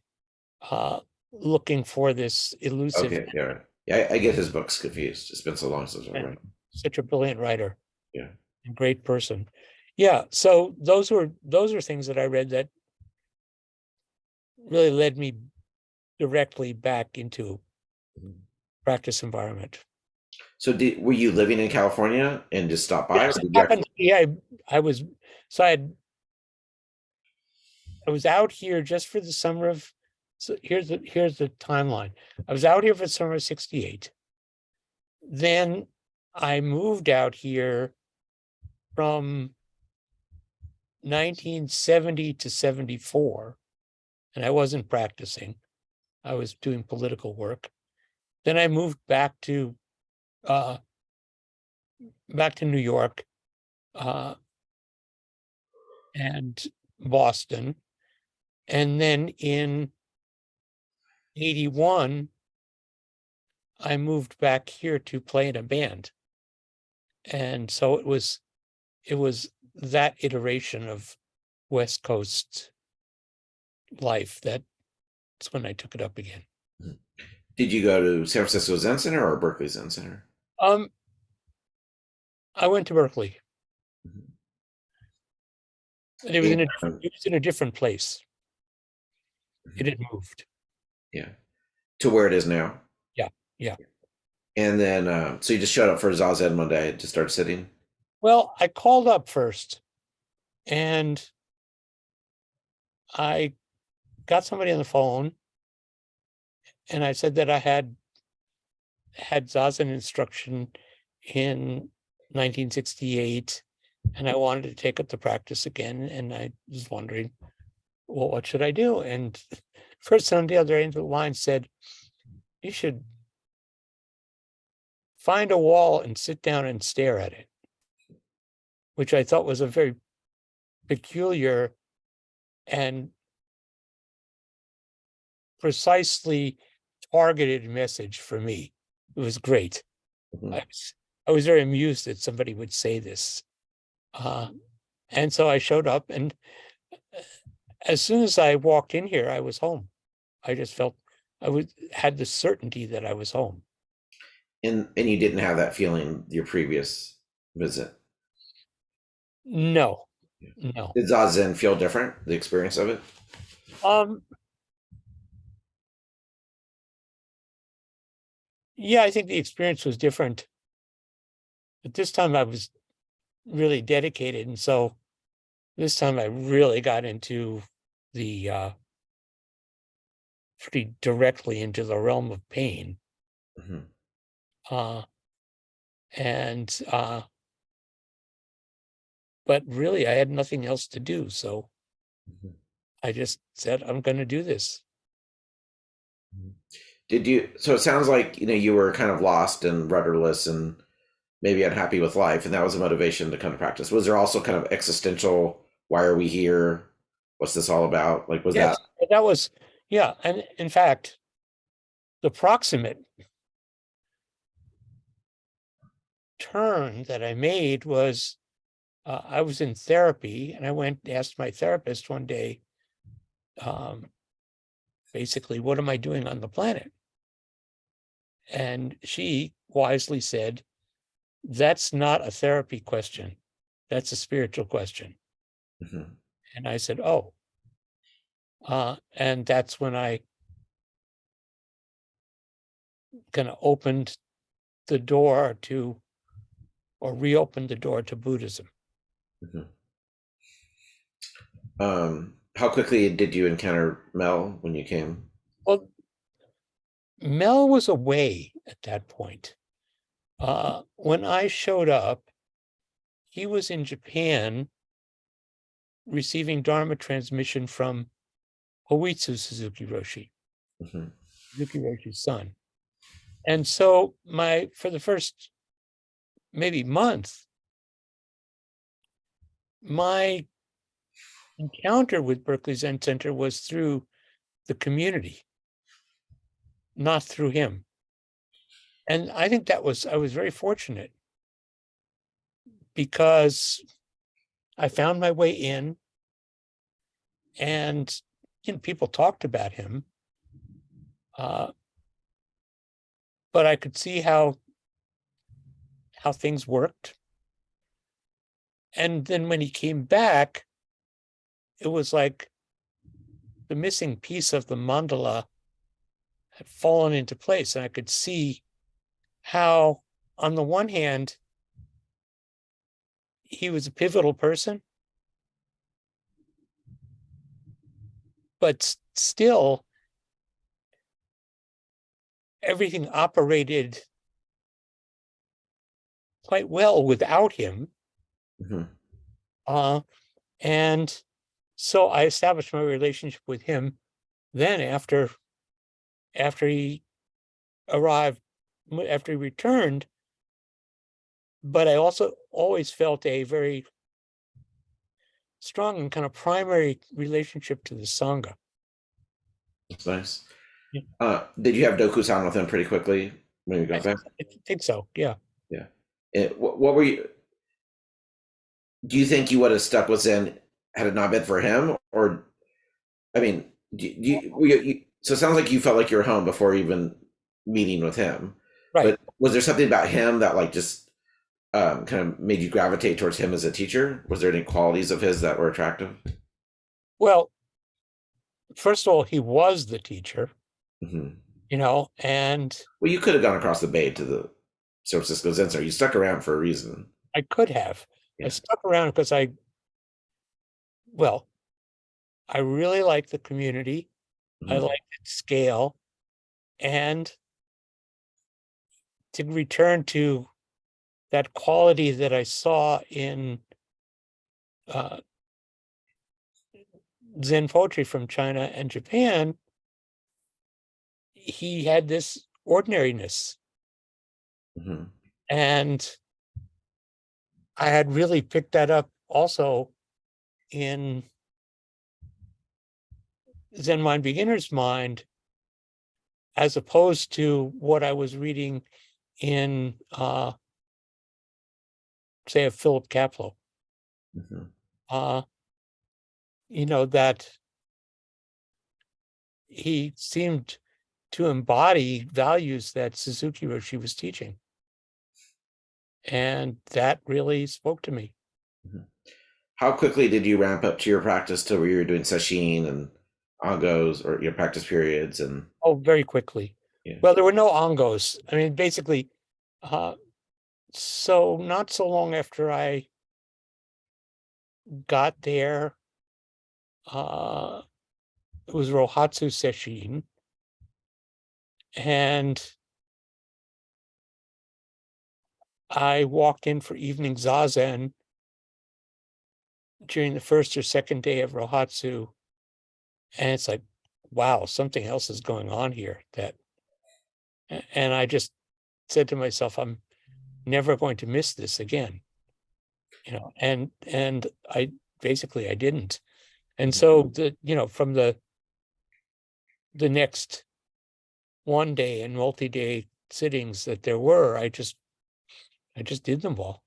S2: looking for this elusive.
S1: Okay, yeah. Yeah, I get his books confused. It's been so long since I read.
S2: Such a brilliant writer.
S1: Yeah.
S2: And great person. Yeah. So those are things that I read that really led me directly back into practice environment.
S1: So were you living in California and just stopped by?
S2: Yeah, I was out here just for the summer of, so here's the timeline. I was out here for the summer of 68. Then I moved out here from 1970 to 74, and I wasn't practicing. I was doing political work. Then I moved back to New York and Boston. And then in 81, I moved back here to play in a band. And so it was that iteration of West Coast life that's when I took it up again.
S1: Did you go to San Francisco Zen Center or Berkeley Zen Center?
S2: I went to Berkeley. And it was in a different place. It had moved.
S1: Yeah. To where it is now.
S2: Yeah.
S1: And then, so you just showed up for Zazen one day to start sitting?
S2: Well, I called up first, and I got somebody on the phone, And I said that I had Zazen instruction in 1968, and I wanted to take up the practice again. And I was wondering, well, what should I do? And the person on the other end of the line said, you should find a wall and sit down and stare at it, which I thought was a very peculiar and precisely targeted message for me. It was great.
S1: Mhm.
S2: I was very amused that somebody would say this. And so I showed up, and as soon as I walked in here, I was home. I just felt had the certainty that I was home.
S1: And you didn't have that feeling your previous visit?
S2: No.
S1: Did Zazen feel different, the experience of it?
S2: Yeah, I think the experience was different. But this time I was really dedicated, and so this time I really got into the pretty directly into the realm of pain.
S1: Mhm.
S2: But really I had nothing else to do, so
S1: Mhm.
S2: I just said, I'm going to do this.
S1: So it sounds like, you were kind of lost and rudderless and maybe unhappy with life, and that was a motivation to come to practice. Was there also kind of existential, why are we here? What's this all about? Like, was
S2: Yes, that was, yeah. And in fact, the proximate turn that I made was, I was in therapy, and I went and asked my therapist one day, basically, what am I doing on the planet? And she wisely said, that's not a therapy question. That's a spiritual question.
S1: Mhm.
S2: And I said, oh. And that's when I kind of opened the door to, or reopened the door to Buddhism.
S1: Mhm. How quickly did you encounter Mel when you came?
S2: Well, Mel was away at that point. When I showed up, he was in Japan receiving Dharma transmission from Hoitsu Suzuki Roshi,
S1: Mhm.
S2: Suzuki Roshi's son. And so for the first maybe month, my encounter with Berkeley Zen Center was through the community, not through him. And I think I was very fortunate, because I found my way in, and people talked about him, but I could see how things worked. And then when he came back, it was like the missing piece of the mandala had fallen into place, and I could see how, on the one hand, he was a pivotal person, but still everything operated quite well without him.
S1: Mhm.
S2: And so I established my relationship with him then after he arrived, after he returned. But I also always felt a very strong and kind of primary relationship to the Sangha.
S1: That's nice.
S2: Yeah.
S1: Did you have Dokusan with him pretty quickly when you got back?
S2: I think so, yeah.
S1: Yeah. What were you? Do you think you would have stuck with Zen had it not been for him? Or, I mean, so it sounds like you felt like you were home before even meeting with him.
S2: Right.
S1: But was there something about him that like just kind of made you gravitate towards him as a teacher? Was there any qualities of his that were attractive?
S2: Well, first of all, he was the teacher,
S1: Mm-hmm.
S2: And
S1: Well, you could have gone across the bay to the San Francisco Zen Center. You stuck around for a reason.
S2: I could have.
S1: Yeah.
S2: I stuck around because I really liked the community. I
S1: Mhm.
S2: liked its scale. and to return to that quality that I saw in Zen poetry from China and Japan, he had this ordinariness.
S1: Mm-hmm.
S2: And I had really picked that up also in Zen Mind Beginner's Mind, as opposed to what I was reading in, say, a Philip Kapleau.
S1: Mm-hmm.
S2: That he seemed to embody values that Suzuki Roshi was teaching. And that really spoke to me.
S1: Mm-hmm. How quickly did you ramp up to your practice to where you were doing sesshin and angos, or your practice periods? And
S2: Oh, very quickly.
S1: yeah.
S2: Well, there were no angos. I mean, basically, so not so long after I got there, it was Rohatsu Sesshin, and I walked in for evening zazen during the first or second day of Rohatsu, and it's like, wow, something else is going on here. And I just said to myself, I'm never going to miss this again, and I didn't. And so from the next one day and multi-day sittings that there were, I just did them all.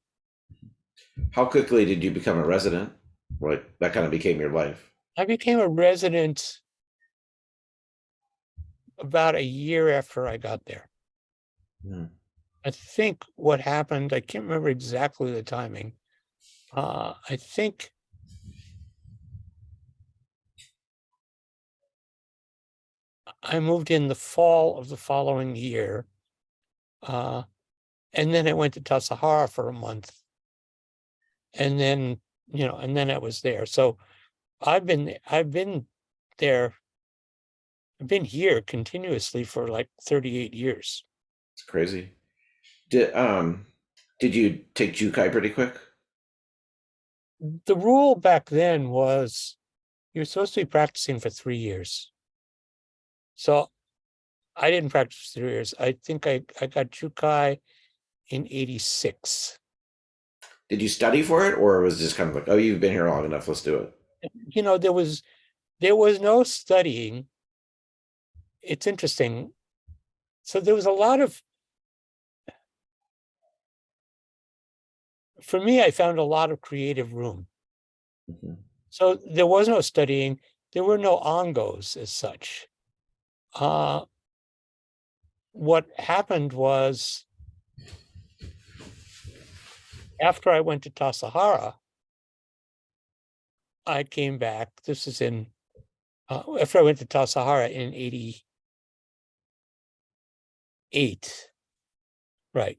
S1: How quickly did you become a resident? What that kind of became your life?
S2: I became a resident about a year after I got there.
S1: Mm.
S2: I think what happened, I can't remember exactly the timing. I think I moved in the fall of the following year. And then I went to Tassajara for a month. And then, I was there. So I've been there. I've been here continuously for like 38 years.
S1: It's crazy. Did you take Jukai pretty quick?
S2: The rule back then was you're supposed to be practicing for 3 years. So I didn't practice for 3 years. I think I got Jukai in 86.
S1: Did you study for it, or was it just kind of like, oh, you've been here long enough, let's do it?
S2: There was no studying. It's interesting. So there was a lot of, for me, I found a lot of creative room.
S1: Mm-hmm.
S2: So there was no studying. There were no angos as such. What happened was, after I went to Tassajara, I came back. This is after I went to Tassajara in 88. Right.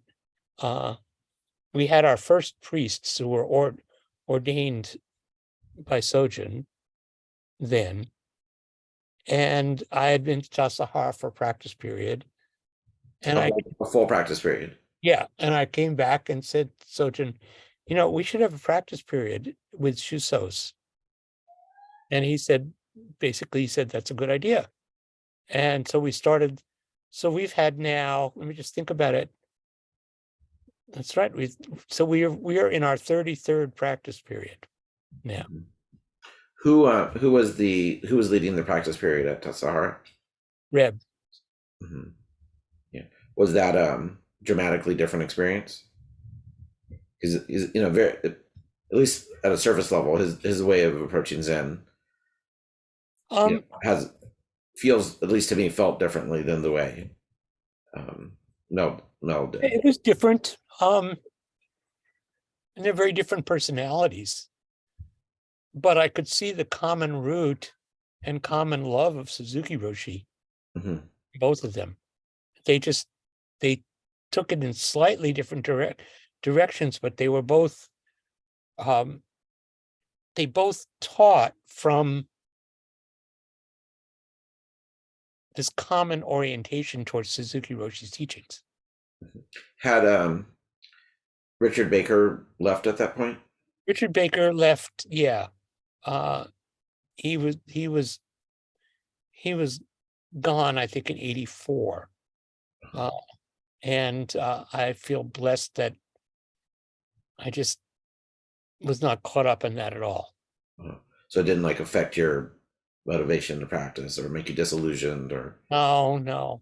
S2: We had our first priests who were ordained by Sojun then. And I had been to Tassajara for a practice period. And
S1: a full practice period.
S2: Yeah. And I came back and said, Sojun, we should have a practice period with Shusos. And he said, that's a good idea. And so we started. So we've had now, let me just think about it. That's right. We are in our 33rd practice period now.
S1: Mm-hmm. Who was leading the practice period at Tassajara?
S2: Reb.
S1: Mm-hmm. Yeah. Was that dramatically different experience? He's very, at least at a surface level, his way of approaching Zen feels, at least to me, felt differently than the way Mel did.
S2: It was different. And they're very different personalities. But I could see the common root and common love of Suzuki Roshi. Mm-hmm. Both of them. They took it in slightly different directions, but they were both they both taught from this common orientation towards Suzuki Roshi's teachings.
S1: Had Richard Baker left at that point?
S2: Richard Baker left, yeah. He was gone, I think, in 84. And I feel blessed that I just was not caught up in that at all.
S1: So it didn't like affect your motivation to practice or make you disillusioned or?
S2: No,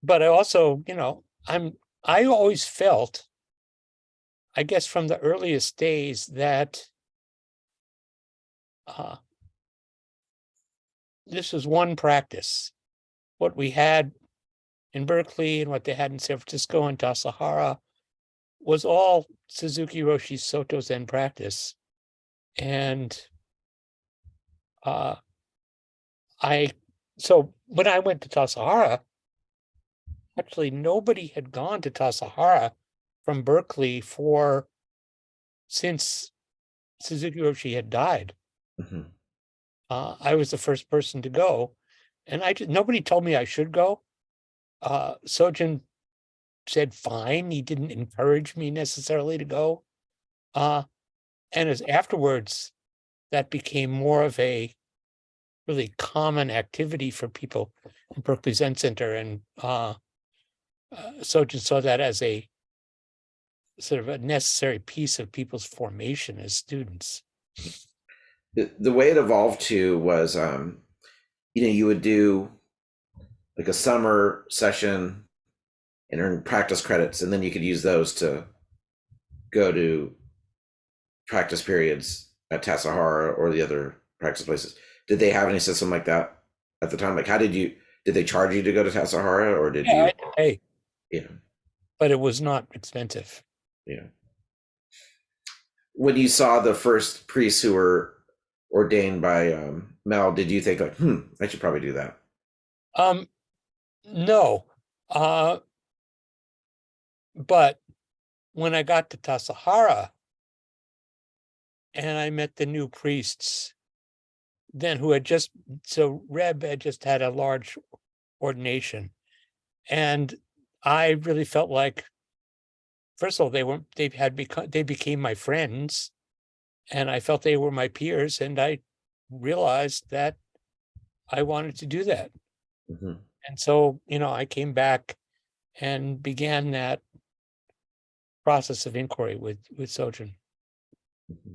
S2: but I also, I always felt, I guess from the earliest days, that this was one practice. What we had in Berkeley and what they had in San Francisco and Tassajara was all Suzuki Roshi's Soto Zen practice. And so when I went to Tassajara, actually nobody had gone to Tassajara from Berkeley since Suzuki Roshi had died.
S1: Mm-hmm.
S2: I was the first person to go, and nobody told me I should go. Sojun said fine. He didn't encourage me necessarily to go. And as afterwards, that became more of a really common activity for people in Berkeley Zen Center, and Sojun saw that as a sort of a necessary piece of people's formation as students.
S1: The way it evolved too was, you would do like a summer session and earn practice credits, and then you could use those to go to practice periods at Tassajara or the other practice places. Did they have any system like that at the time? Like, did they charge you to go to Tassajara, or did you?
S2: Hey,
S1: yeah,
S2: but it was not expensive.
S1: Yeah. When you saw the first priests who were ordained by Mel, did you think like, I should probably do that?
S2: No. But when I got to Tassajara and I met the new priests then Reb had just had a large ordination, and I really felt like, first of all, they became my friends, and I felt they were my peers, and I realized that I wanted to do that.
S1: Mm-hmm.
S2: And so, I came back and began that process of inquiry with Sojun.
S1: Mm-hmm.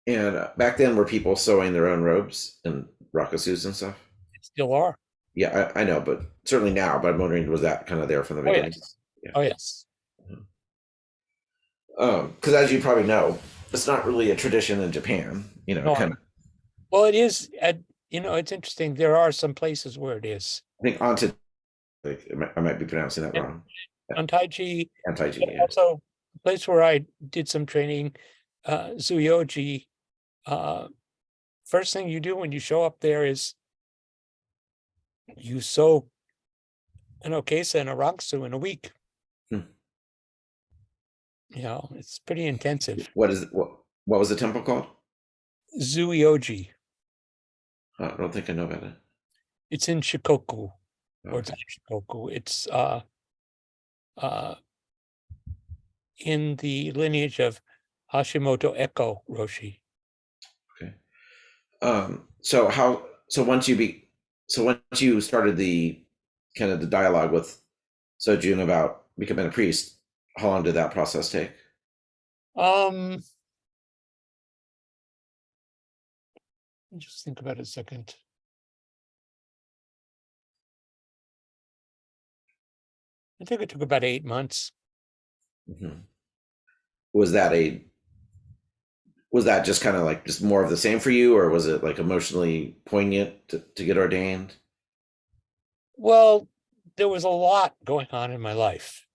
S1: And back then, were people sewing their own robes and rakusus and stuff?
S2: They still are.
S1: Yeah, I know, but certainly now. But I'm wondering, was that kind of there from the beginning?
S2: Yes. Yeah. Oh, yes.
S1: Because as you probably know, it's not really a tradition in Japan.
S2: Well, it is. It's interesting. There are some places where it is.
S1: I think I might be pronouncing that wrong.
S2: Antaiji.
S1: Yeah.
S2: Also, a place where I did some training, Zuyoji. First thing you do when you show up there is you sew an okesa and a rakusu in a week. It's pretty intensive.
S1: What was the temple called?
S2: Zuyoji.
S1: I don't think I know about it.
S2: It's in Shikoku.
S1: Okay.
S2: Or it's not Shikoku. It's in the lineage of Hashimoto Eko Roshi.
S1: Okay. So once you started the kind of the dialogue with Sojun about becoming a priest, how long did that process take?
S2: Just think about it a second. I think it took about 8 months.
S1: Mm-hmm. Was that just kind of like just more of the same for you, or was it like emotionally poignant to get ordained?
S2: Well, there was a lot going on in my life.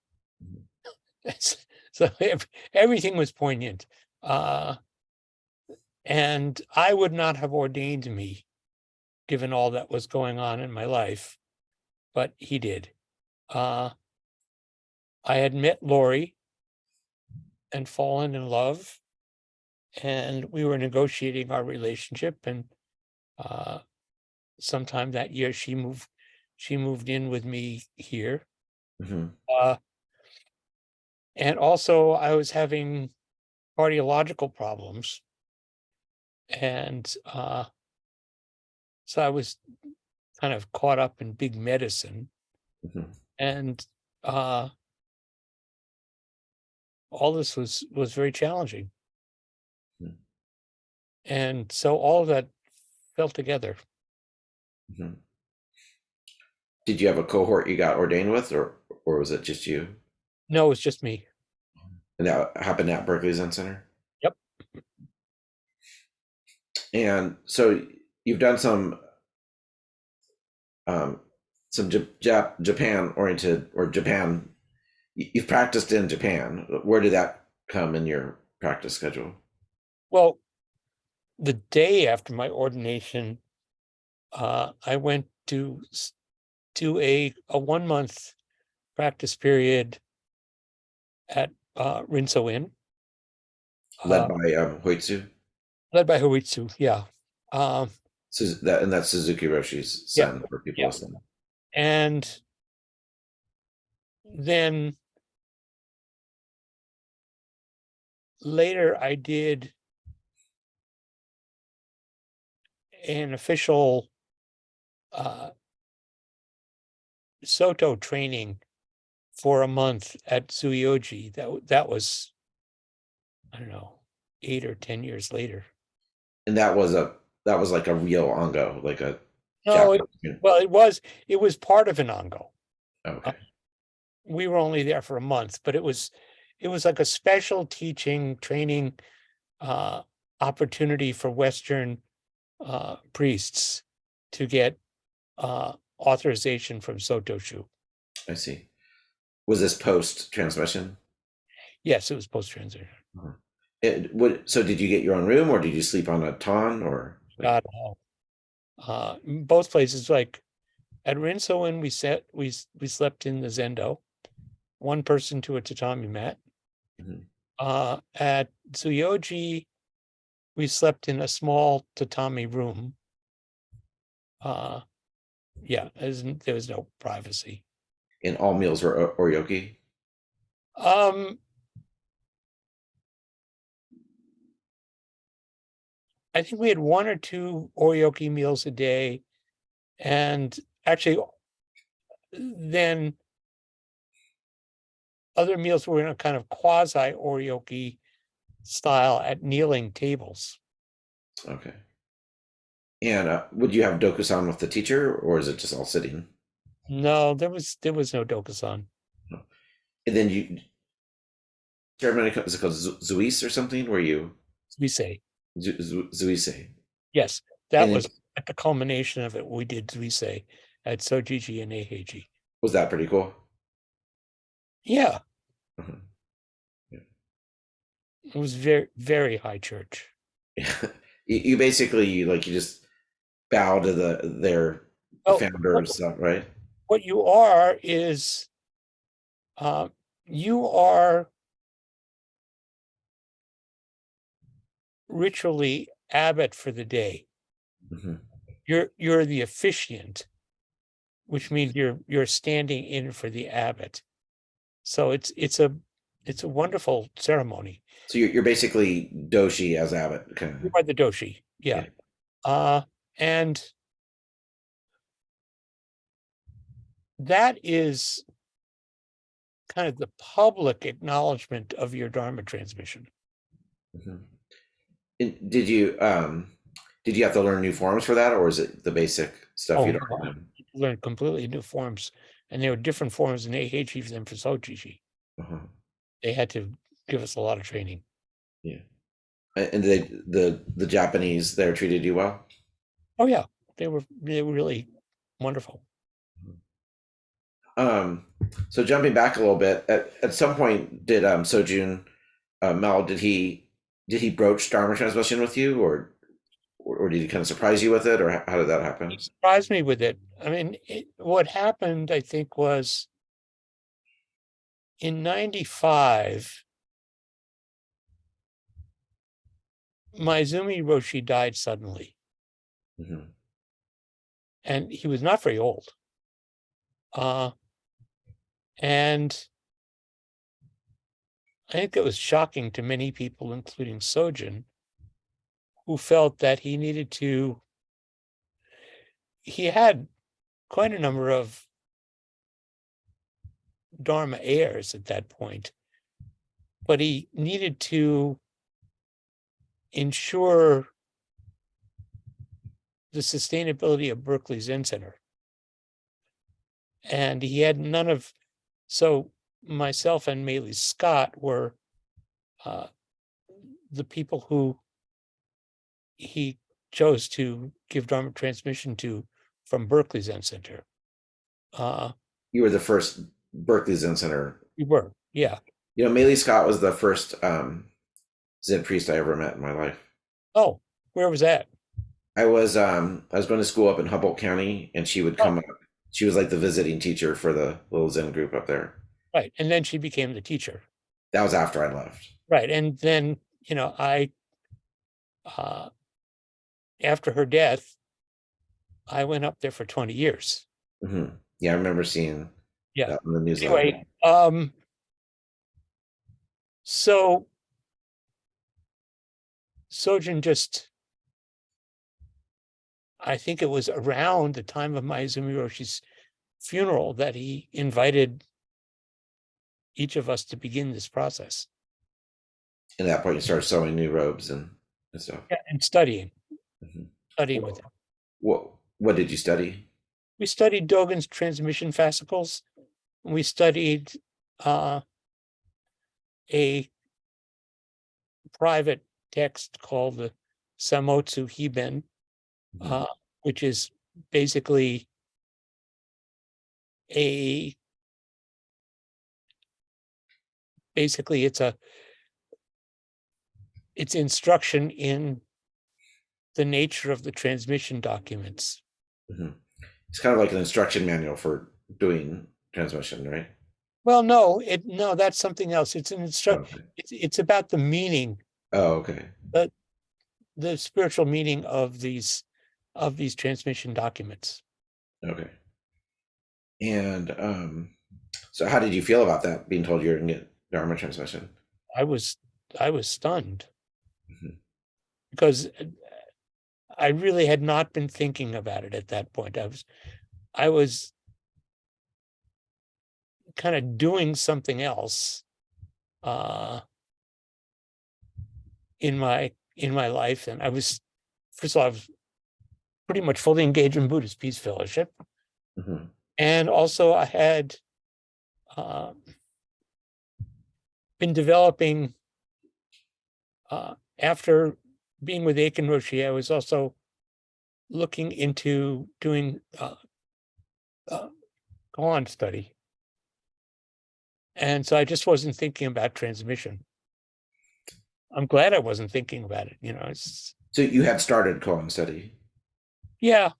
S2: So everything was poignant. And I would not have ordained me given all that was going on in my life, but he did. I had met Lori and fallen in love, and we were negotiating our relationship. And sometime that year, she moved in with me here.
S1: Mm-hmm.
S2: And also, I was having cardiological problems, and so I was kind of caught up in big medicine,
S1: Mm-hmm.
S2: and all this was very challenging.
S1: Mm-hmm.
S2: And so all of that fell together.
S1: Mm-hmm. Did you have a cohort you got ordained with, or was it just you?
S2: No, it was just me.
S1: And that happened at Berkeley Zen Center?
S2: Yep.
S1: And so you've done some Japan oriented, or Japan. You've practiced in Japan. Where did that come in your practice schedule?
S2: Well, the day after my ordination, I went to a 1-month practice period at Rinso Inn.
S1: Led by Hoitsu?
S2: Led by Huitsu, yeah.
S1: That's Suzuki Roshi's son, for people listening.
S2: And then later I did an official Soto training for a month at Tsuyoji. That was, I don't know, 8 or 10 years later.
S1: And that was like a real Ango, like a
S2: No, it was part of an Ango.
S1: Okay.
S2: We were only there for a month, but it was like a special teaching training opportunity for Western priests to get authorization from Sotoshu.
S1: I see. Was this post transmission?
S2: Yes, it was post transition.
S1: So did you get your own room, or did you sleep on a ton, or?
S2: Not all. Both places, like at Rinso Inn, we slept in the Zendo, one person to a tatami mat. Mm-hmm. At Tsuyoji, we slept in a small tatami room. Yeah, there was no privacy.
S1: And all meals were oryoki?
S2: I think we had 1 or 2 oryoki meals a day, and actually then other meals were in a kind of quasi oryoki style at kneeling tables.
S1: Okay. And would you have dokusan with the teacher, or is it just all sitting?
S2: No, there was no dokusan.
S1: And then ceremony, is it called zuis or something? Where you
S2: Zuisei.
S1: Zuisei.
S2: Yes, that was at the culmination of it. We did Zuisei at Sojiji and Eiheiji.
S1: Was that pretty cool?
S2: Yeah. Uh-huh. Yeah. It was very, very high church.
S1: You basically you just bow to the founder and stuff, right?
S2: What you are is you are ritually abbot for the day. Mm-hmm. You're the officiant, which means you're standing in for the abbot. So it's a wonderful ceremony.
S1: So you're basically doshi as abbot, kind of.
S2: You are the doshi, yeah. And that is kind of the public acknowledgement of your Dharma transmission.
S1: Mm-hmm. And did you have to learn new forms for that, or is it the basic stuff you'd already know?
S2: Learn completely new forms, and there were different forms in Eiheiji than for Sojiji. Uh-huh. They had to give us a lot of training.
S1: Yeah. And the Japanese there treated you well?
S2: Oh yeah, they were really wonderful.
S1: So jumping back a little bit, at some point did Sojun Mel, did he broach Dharma transmission with you, or did he kind of surprise you with it, or how did that happen?
S2: He surprised me with it. I mean, what happened, I think, was in 95, Maezumi Roshi died suddenly,
S1: Mm-hmm.
S2: and he was not very old. And I think it was shocking to many people, including Sojun, who felt that he needed to. He had quite a number of Dharma heirs at that point, but he needed to ensure the sustainability of Berkeley Zen Center. And he had none of, so myself and Maylie Scott were the people who he chose to give Dharma transmission to from Berkeley Zen Center.
S1: You were the first Berkeley Zen Center.
S2: We were, yeah.
S1: You know, Maylie Scott was the first Zen priest I ever met in my life.
S2: Oh, where was that?
S1: I was going to school up in Humboldt County, and she would come up. She was like the visiting teacher for the little Zen group up there.
S2: Right, and then she became the teacher.
S1: That was after I left.
S2: Right, and then, I, after her death, I went up there for 20 years.
S1: Mm-hmm. Yeah, I remember seeing that on the newsletter.
S2: Anyway, so Sojun just, I think it was around the time of Maezumi Roshi's funeral that he invited each of us to begin this process.
S1: At that point, you started sewing new robes and stuff.
S2: Yeah, and studying.
S1: Mm-hmm.
S2: Studying with him.
S1: What did you study?
S2: We studied Dogen's transmission fascicles. We studied a private text called the Samotsu Hiben, which is basically it's instruction in the nature of the transmission documents.
S1: Mm-hmm. It's kind of like an instruction manual for doing transmission, right?
S2: Well, no, that's something else. It's an instruction. Okay. It's about the meaning.
S1: Oh, okay.
S2: The spiritual meaning of these transmission documents.
S1: Okay. And so how did you feel about that, being told you're going to get Dharma transmission?
S2: I was stunned.
S1: Mm-hmm.
S2: Because I really had not been thinking about it at that point. I was kind of doing something else in my life, and I was pretty much fully engaged in Buddhist Peace Fellowship,
S1: mm-hmm.
S2: and also I had been developing after being with Aiken Roshi. I was also looking into doing koan study. And so I just wasn't thinking about transmission. I'm glad I wasn't thinking about it,
S1: So you had started koan study?
S2: Yeah.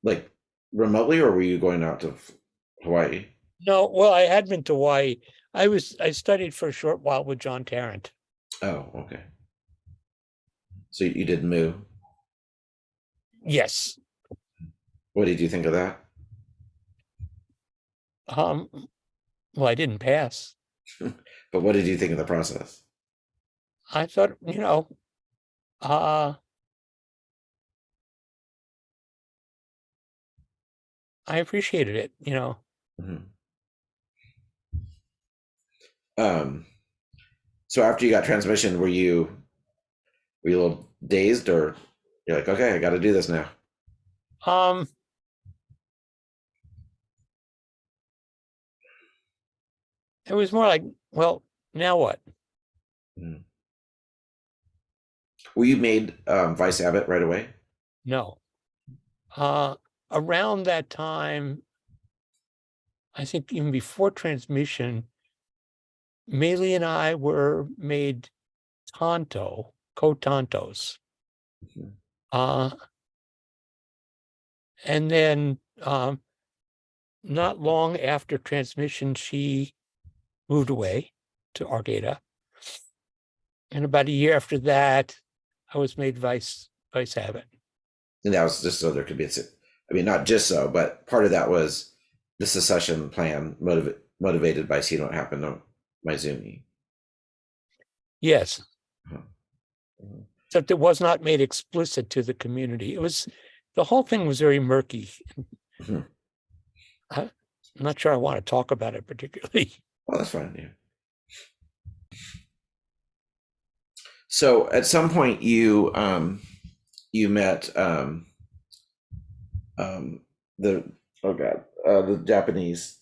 S1: Like remotely, or were you going out to Hawaii?
S2: No, well, I had been to Hawaii. I studied for a short while with John Tarrant.
S1: Oh, okay. So you did Mu?
S2: Yes.
S1: What did you think of that?
S2: Well, I didn't pass.
S1: But what did you think of the process?
S2: I thought, I appreciated it,
S1: Mm-hmm. So after you got transmission, were you a little dazed, or you're like, okay, I got to do this now?
S2: It was more like, well, now what?
S1: Mm-hmm. Were you made vice abbot right away?
S2: No. Around that time, I think even before transmission, Maylie and I were made co-tantos. Mm-hmm. And then not long after transmission, she moved away to Argata. And about a year after that, I was made vice abbot.
S1: And that was just so there could be, I mean, not just so, but part of that was the secession plan motivated by seeing what happened to Maizumi.
S2: Yes.
S1: Uh-huh.
S2: Except it was not made explicit to the community. The whole thing was very murky.
S1: Mm-hmm.
S2: I'm not sure I want to talk about it particularly.
S1: Well, that's fine. Yeah. So at some point you met the Japanese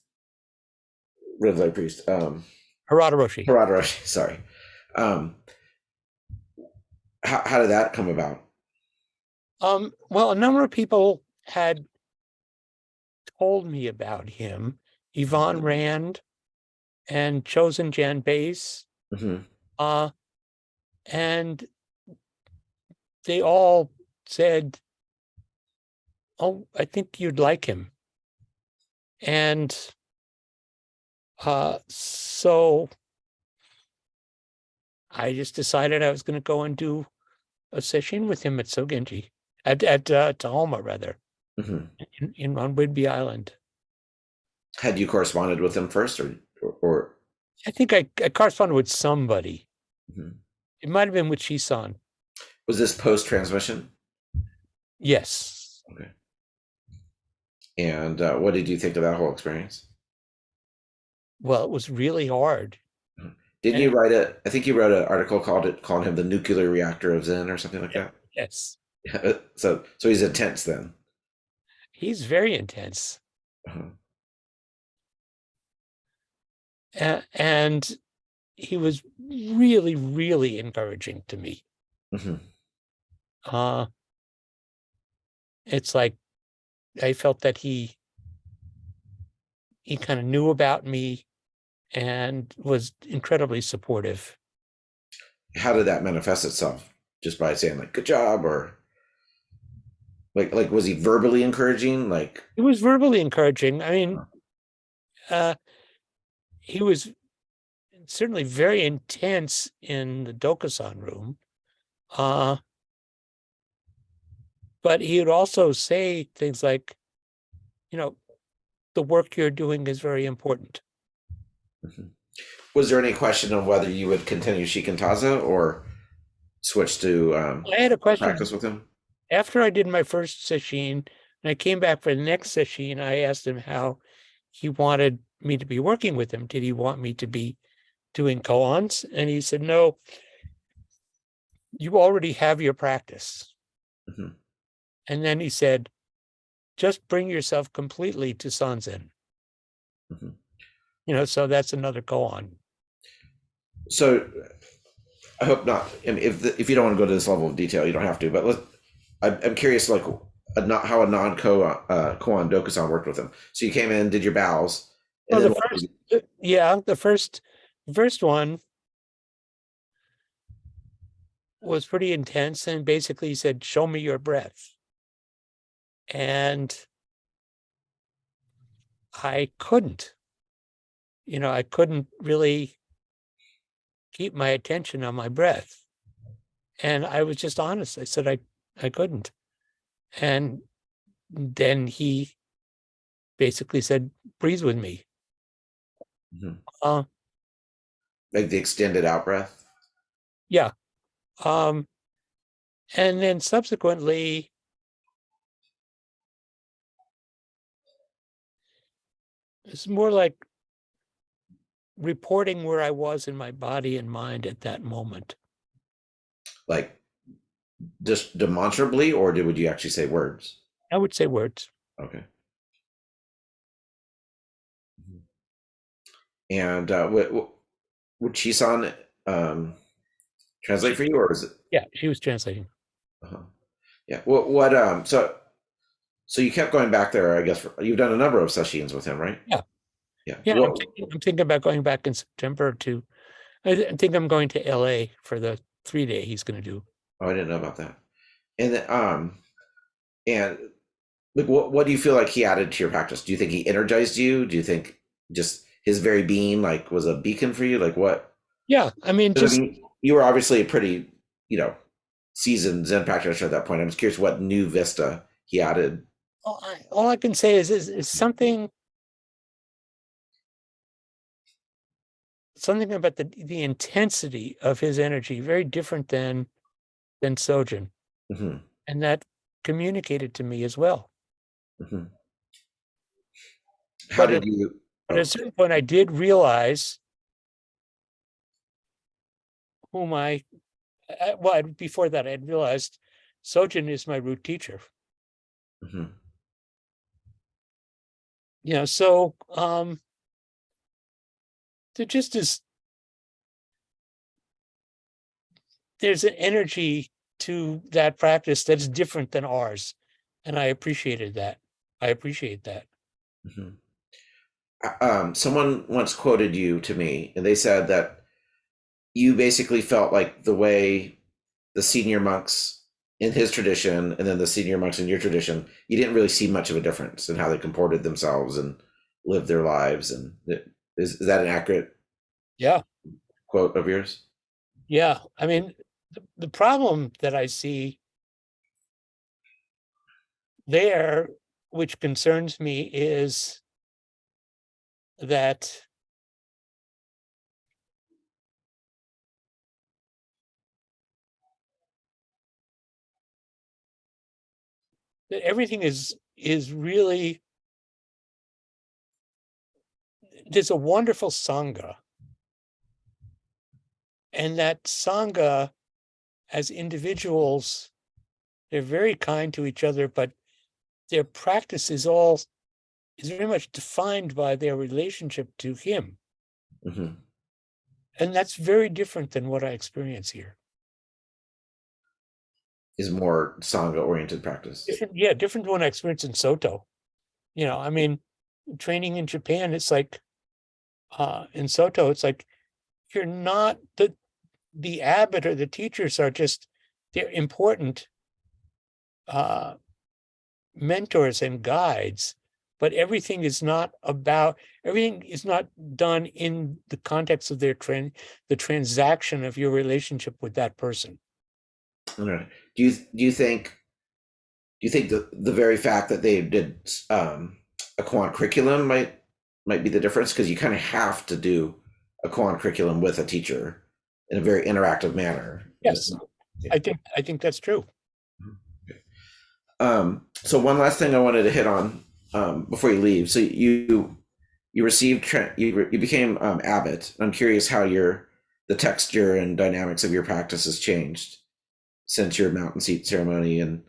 S1: Rinzai priest,
S2: Harada Roshi.
S1: Harada Roshi. Sorry. How did that come about?
S2: Well, a number of people had told me about him. Yvonne Rand and Chosen Jan Bass.
S1: Mm-hmm.
S2: And they all said, "Oh, I think you'd like him." And so I just decided I was going to go and do a session with him at Sogenji, at Tahoma, rather, mm-hmm. on Whidbey Island.
S1: Had you corresponded with him first, or?
S2: I think I corresponded with somebody.
S1: Mm-hmm.
S2: It might have been with Shisan.
S1: Was this post-transmission?
S2: Yes.
S1: Okay. And what did you think of that whole experience?
S2: Well, it was really hard.
S1: Didn't you write it? I think you wrote an article calling him the nuclear reactor of Zen or something like that.
S2: Yes.
S1: So he's intense then.
S2: He's very intense.
S1: Uh-huh.
S2: And he was really, really encouraging to me. Mm-hmm. It's like I felt that he kind of knew about me and was incredibly supportive.
S1: How did that manifest itself? Just by saying like "good job," or like was he verbally encouraging? Like,
S2: he was verbally encouraging. I mean, he was certainly very intense in the Dokusan room, but he would also say things like, the work you're doing is very important.
S1: Mm-hmm. Was there any question of whether you would continue Shikantaza or switch to
S2: I had a question
S1: practice with him?
S2: After I did my first sesshin, and I came back for the next sesshin, I asked him how he wanted me to be working with him. Did he want me to be doing koans? And he said, no, you already have your practice. Mm-hmm. And then he said, just bring yourself completely to Sanzen. Mm-hmm. So that's another koan.
S1: So I hope not. I mean, if you don't want to go to this level of detail, you don't have to. But I'm curious, like how a non-koan Dokusan worked with him. So you came in, did your bows.
S2: Well, the first one was pretty intense, and basically he said, "Show me your breath," and I couldn't. I couldn't really keep my attention on my breath. And I was just honest. I said I couldn't. And then he basically said, breathe with me. Mm-hmm.
S1: Like the extended out breath?
S2: Yeah. And then subsequently, it's more like reporting where I was in my body and mind at that moment.
S1: Like just demonstrably, or would you actually say words?
S2: I would say words.
S1: Okay. And would Shisan translate for you, or is it?
S2: Yeah, she was translating.
S1: Uh-huh. Yeah. What so you kept going back there, I guess. You've done a number of sessions with him, right?
S2: Yeah.
S1: Yeah.
S2: Yeah. I'm thinking about going back in September I think I'm going to LA for the 3-day he's going to do.
S1: Oh, I didn't know about that. And like, what do you feel like he added to your practice? Do you think he energized you? Do you think just his very being like was a beacon for you? Like what?
S2: Yeah, I mean,
S1: you were obviously a pretty, seasoned Zen practitioner at that point. I'm just curious what new vista he added.
S2: All I can say is something about the intensity of his energy, very different than Sojun.
S1: Mm-hmm.
S2: And that communicated to me as well.
S1: Mm-hmm. How did you?
S2: But at a certain point, I did realize before that, I had realized Sojun is my root teacher.
S1: Mm-hmm.
S2: So there just is, there's an energy to that practice that's different than ours. And I appreciate that.
S1: Mm-hmm. Someone once quoted you to me, and they said that you basically felt like the way the senior monks in his tradition and then the senior monks in your tradition, you didn't really see much of a difference in how they comported themselves and lived their lives. And is that an accurate quote of yours?
S2: Yeah. I mean, the problem that I see there, which concerns me, is that everything is really, there's a wonderful Sangha, and that Sangha, as individuals, they're very kind to each other, but their practice is very much defined by their relationship to him.
S1: Mm-hmm.
S2: And that's very different than what I experience here.
S1: Is more Sangha-oriented practice.
S2: Different than what I experience in Soto. I mean, training in Japan, it's like, in Soto, it's like, you're not, the abbot or the teachers are just, they're important mentors and guides, but everything is not done in the context of the transaction of your relationship with that person.
S1: Do you think the very fact that they did a Koan curriculum might be the difference, because you kind of have to do a Koan curriculum with a teacher in a very interactive manner?
S2: Yes, I think that's true.
S1: So one last thing I wanted to hit on before you leave. So you became Abbot. I'm curious how the texture and dynamics of your practice has changed since your mountain seat ceremony, and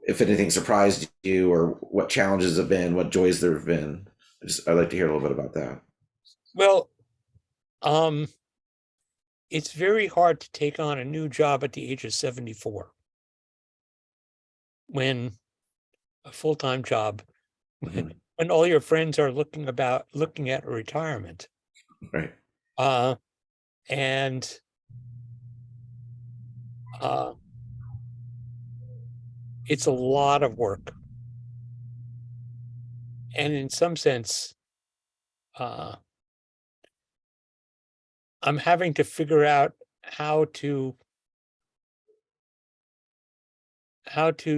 S1: if anything surprised you, or what challenges have been, what joys there have been. I'd like to hear a little bit about that.
S2: Well, it's very hard to take on a new job at the age of 74. When a full-time job,
S1: Mm-hmm.
S2: when all your friends are looking at a retirement.
S1: Right.
S2: And it's a lot of work. And in some sense, I'm having to figure out how to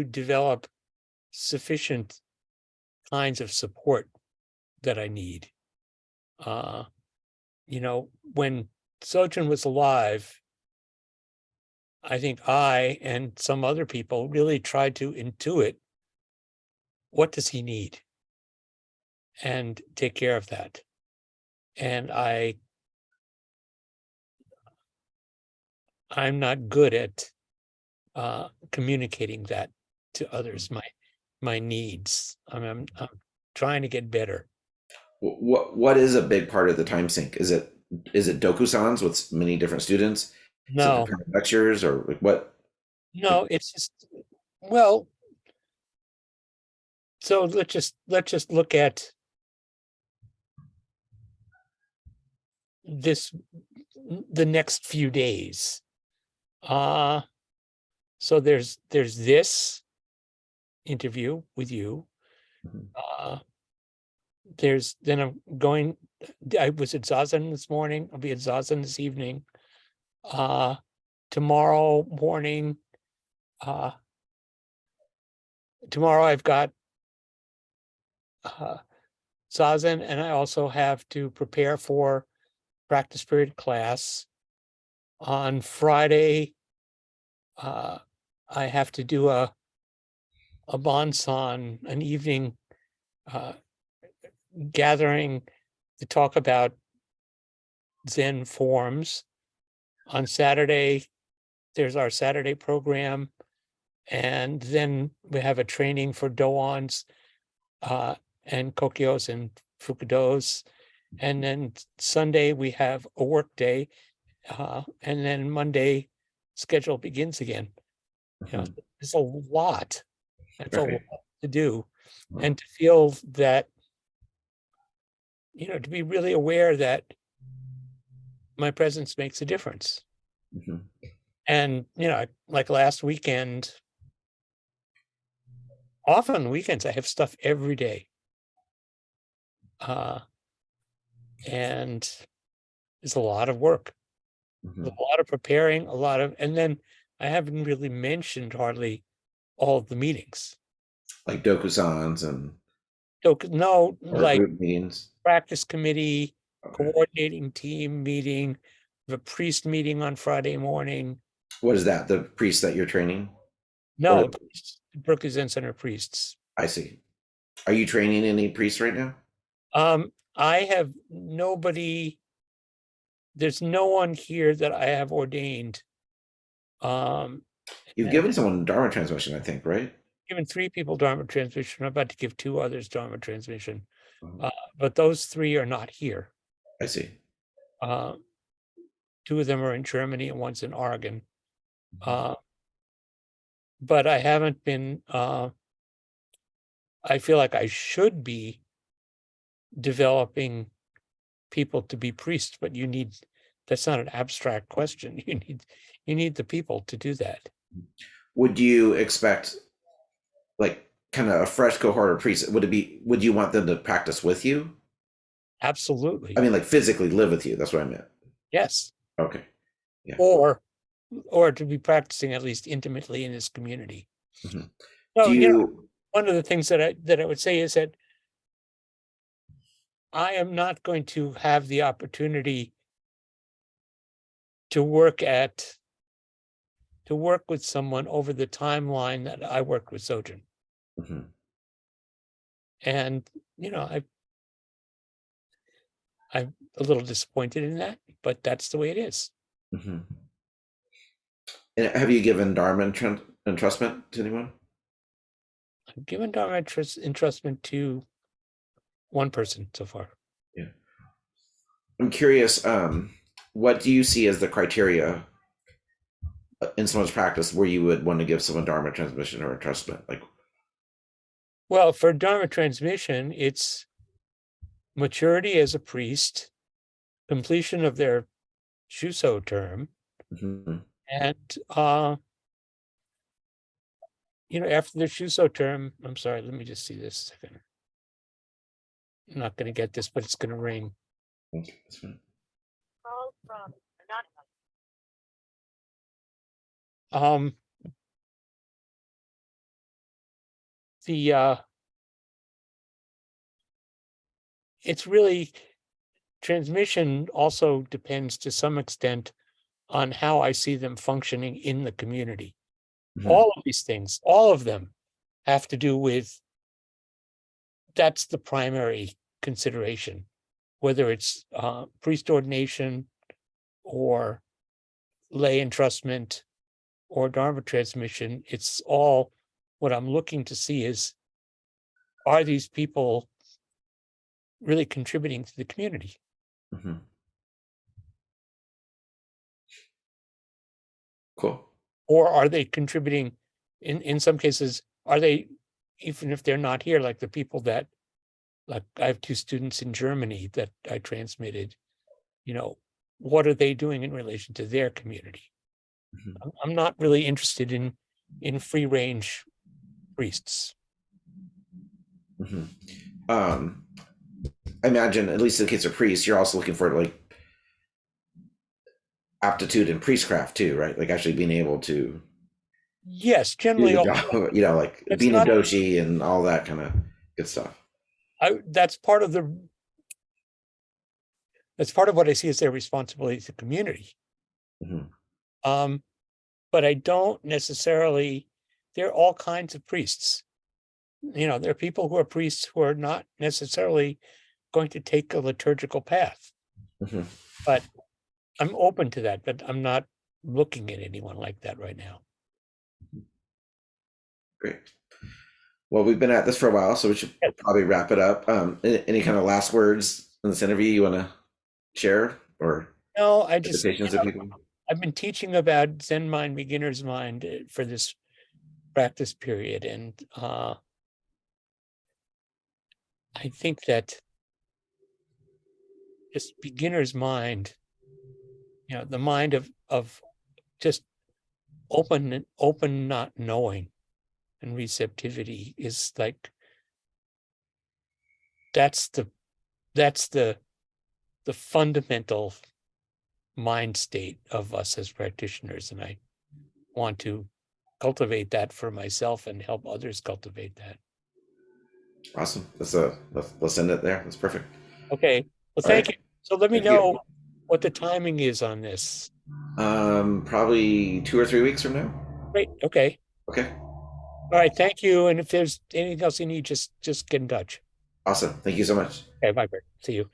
S2: develop sufficient kinds of support that I need. When Sojun was alive, I think I and some other people really tried to intuit, what does he need, and take care of that. And I'm not good at communicating that to others, my needs. I'm trying to get better.
S1: What is a big part of the time sink? Is it dokusans with many different students?
S2: No,
S1: lectures, or like what?
S2: No, it's just, well, so let's just look at the next few days. So there's this interview with you. I was at Zazen this morning. I'll be at Zazen this evening. Tomorrow morning, Tomorrow I've got Zazen, and I also have to prepare for practice period class. On Friday, I have to do a bonsan, an evening gathering to talk about Zen forms. On Saturday, there's our Saturday program, and then we have a training for doans and kokyos and fukudos. And then Sunday we have a work day, and then Monday schedule begins again. You know, it's a lot. It's a lot to do, and to feel that, to be really aware that my presence makes a difference. And, like last weekend, often weekends, I have stuff every day. And it's a lot of work, a lot of preparing, and then I haven't really mentioned hardly all of the meetings.
S1: Like Dokusans and
S2: like
S1: group meetings.
S2: Practice committee, coordinating team meeting, the priest meeting on Friday morning.
S1: What is that? The priest that you're training?
S2: No, Berkeley Zen Center priests.
S1: I see. Are you training any priests right now?
S2: I have nobody. There's no one here that I have ordained.
S1: You've given someone Dharma transmission, I think, right?
S2: Given 3 people Dharma transmission. I'm about to give 2 others Dharma transmission. But those 3 are not here.
S1: I see.
S2: 2 of them are in Germany and one's in Oregon. But I haven't been, I feel like I should be developing people to be priests, but that's not an abstract question. You need the people to do that.
S1: Would you expect like kind of a fresh cohort of priests? Would you want them to practice with you?
S2: Absolutely.
S1: I mean, like physically live with you. That's what I meant.
S2: Yes.
S1: Okay. Yeah.
S2: Or to be practicing at least intimately in this community. So, one of the things that I would say is that I am not going to have the opportunity to work with someone over the timeline that I worked with Sojun. And, I'm a little disappointed in that, but that's the way it is.
S1: And have you given Dharma entrustment to anyone?
S2: I've given Dharma entrustment to one person so far.
S1: Yeah. I'm curious, what do you see as the criteria in someone's practice where you would want to give someone Dharma transmission or entrustment?
S2: Well, for Dharma transmission, it's maturity as a priest, completion of their Shuso term, and after the Shuso term, I'm sorry, let me just see this a second. I'm not going to get this, but it's going to ring.
S1: Okay, that's fine.
S3: Call from
S2: anonymous. It's really, transmission also depends to some extent on how I see them functioning in the community. All of these things, all of them have to do with, that's the primary consideration, whether it's priest ordination or lay entrustment or Dharma transmission. It's all, what I'm looking to see is, are these people really contributing to the community?
S1: Cool.
S2: Or are they contributing, in some cases, are they, even if they're not here, like the people that, like I have 2 students in Germany that I transmitted, what are they doing in relation to their community? I'm not really interested in free range priests.
S1: I imagine, at least in the case of priests, you're also looking for aptitude in priestcraft too, right? Like actually being able to
S2: Yes,
S1: do
S2: generally,
S1: the job, like
S2: It's
S1: being a
S2: not-
S1: doji and all that kind of good stuff.
S2: that's part of what I see as their responsibility to the community.
S1: Mhm.
S2: But I don't necessarily, there are all kinds of priests. There are people who are priests who are not necessarily going to take a liturgical path.
S1: Mhm.
S2: But I'm open to that, but I'm not looking at anyone like that right now.
S1: Great. Well, we've been at this for a while, so we should probably wrap it up. Any kind of last words in this interview you want to share, or
S2: No, I just,
S1: invitations to people?
S2: I've been teaching about Zen mind, beginner's mind for this practice period. And I think that this beginner's mind, the mind of just open, not knowing and receptivity is like, that's the fundamental mind state of us as practitioners. And I want to cultivate that for myself and help others cultivate that.
S1: Awesome. Let's end it there. That's perfect.
S2: Okay. Well,
S1: All
S2: thank
S1: right.
S2: you. So let me
S1: Thank you.
S2: know what the timing is on this.
S1: Probably 2 or 3 weeks from now.
S2: Great. Okay.
S1: Okay.
S2: All right. Thank you. And if there's anything else you need, just get in touch.
S1: Awesome. Thank you so much.
S2: Okay. Bye, Bert. See you.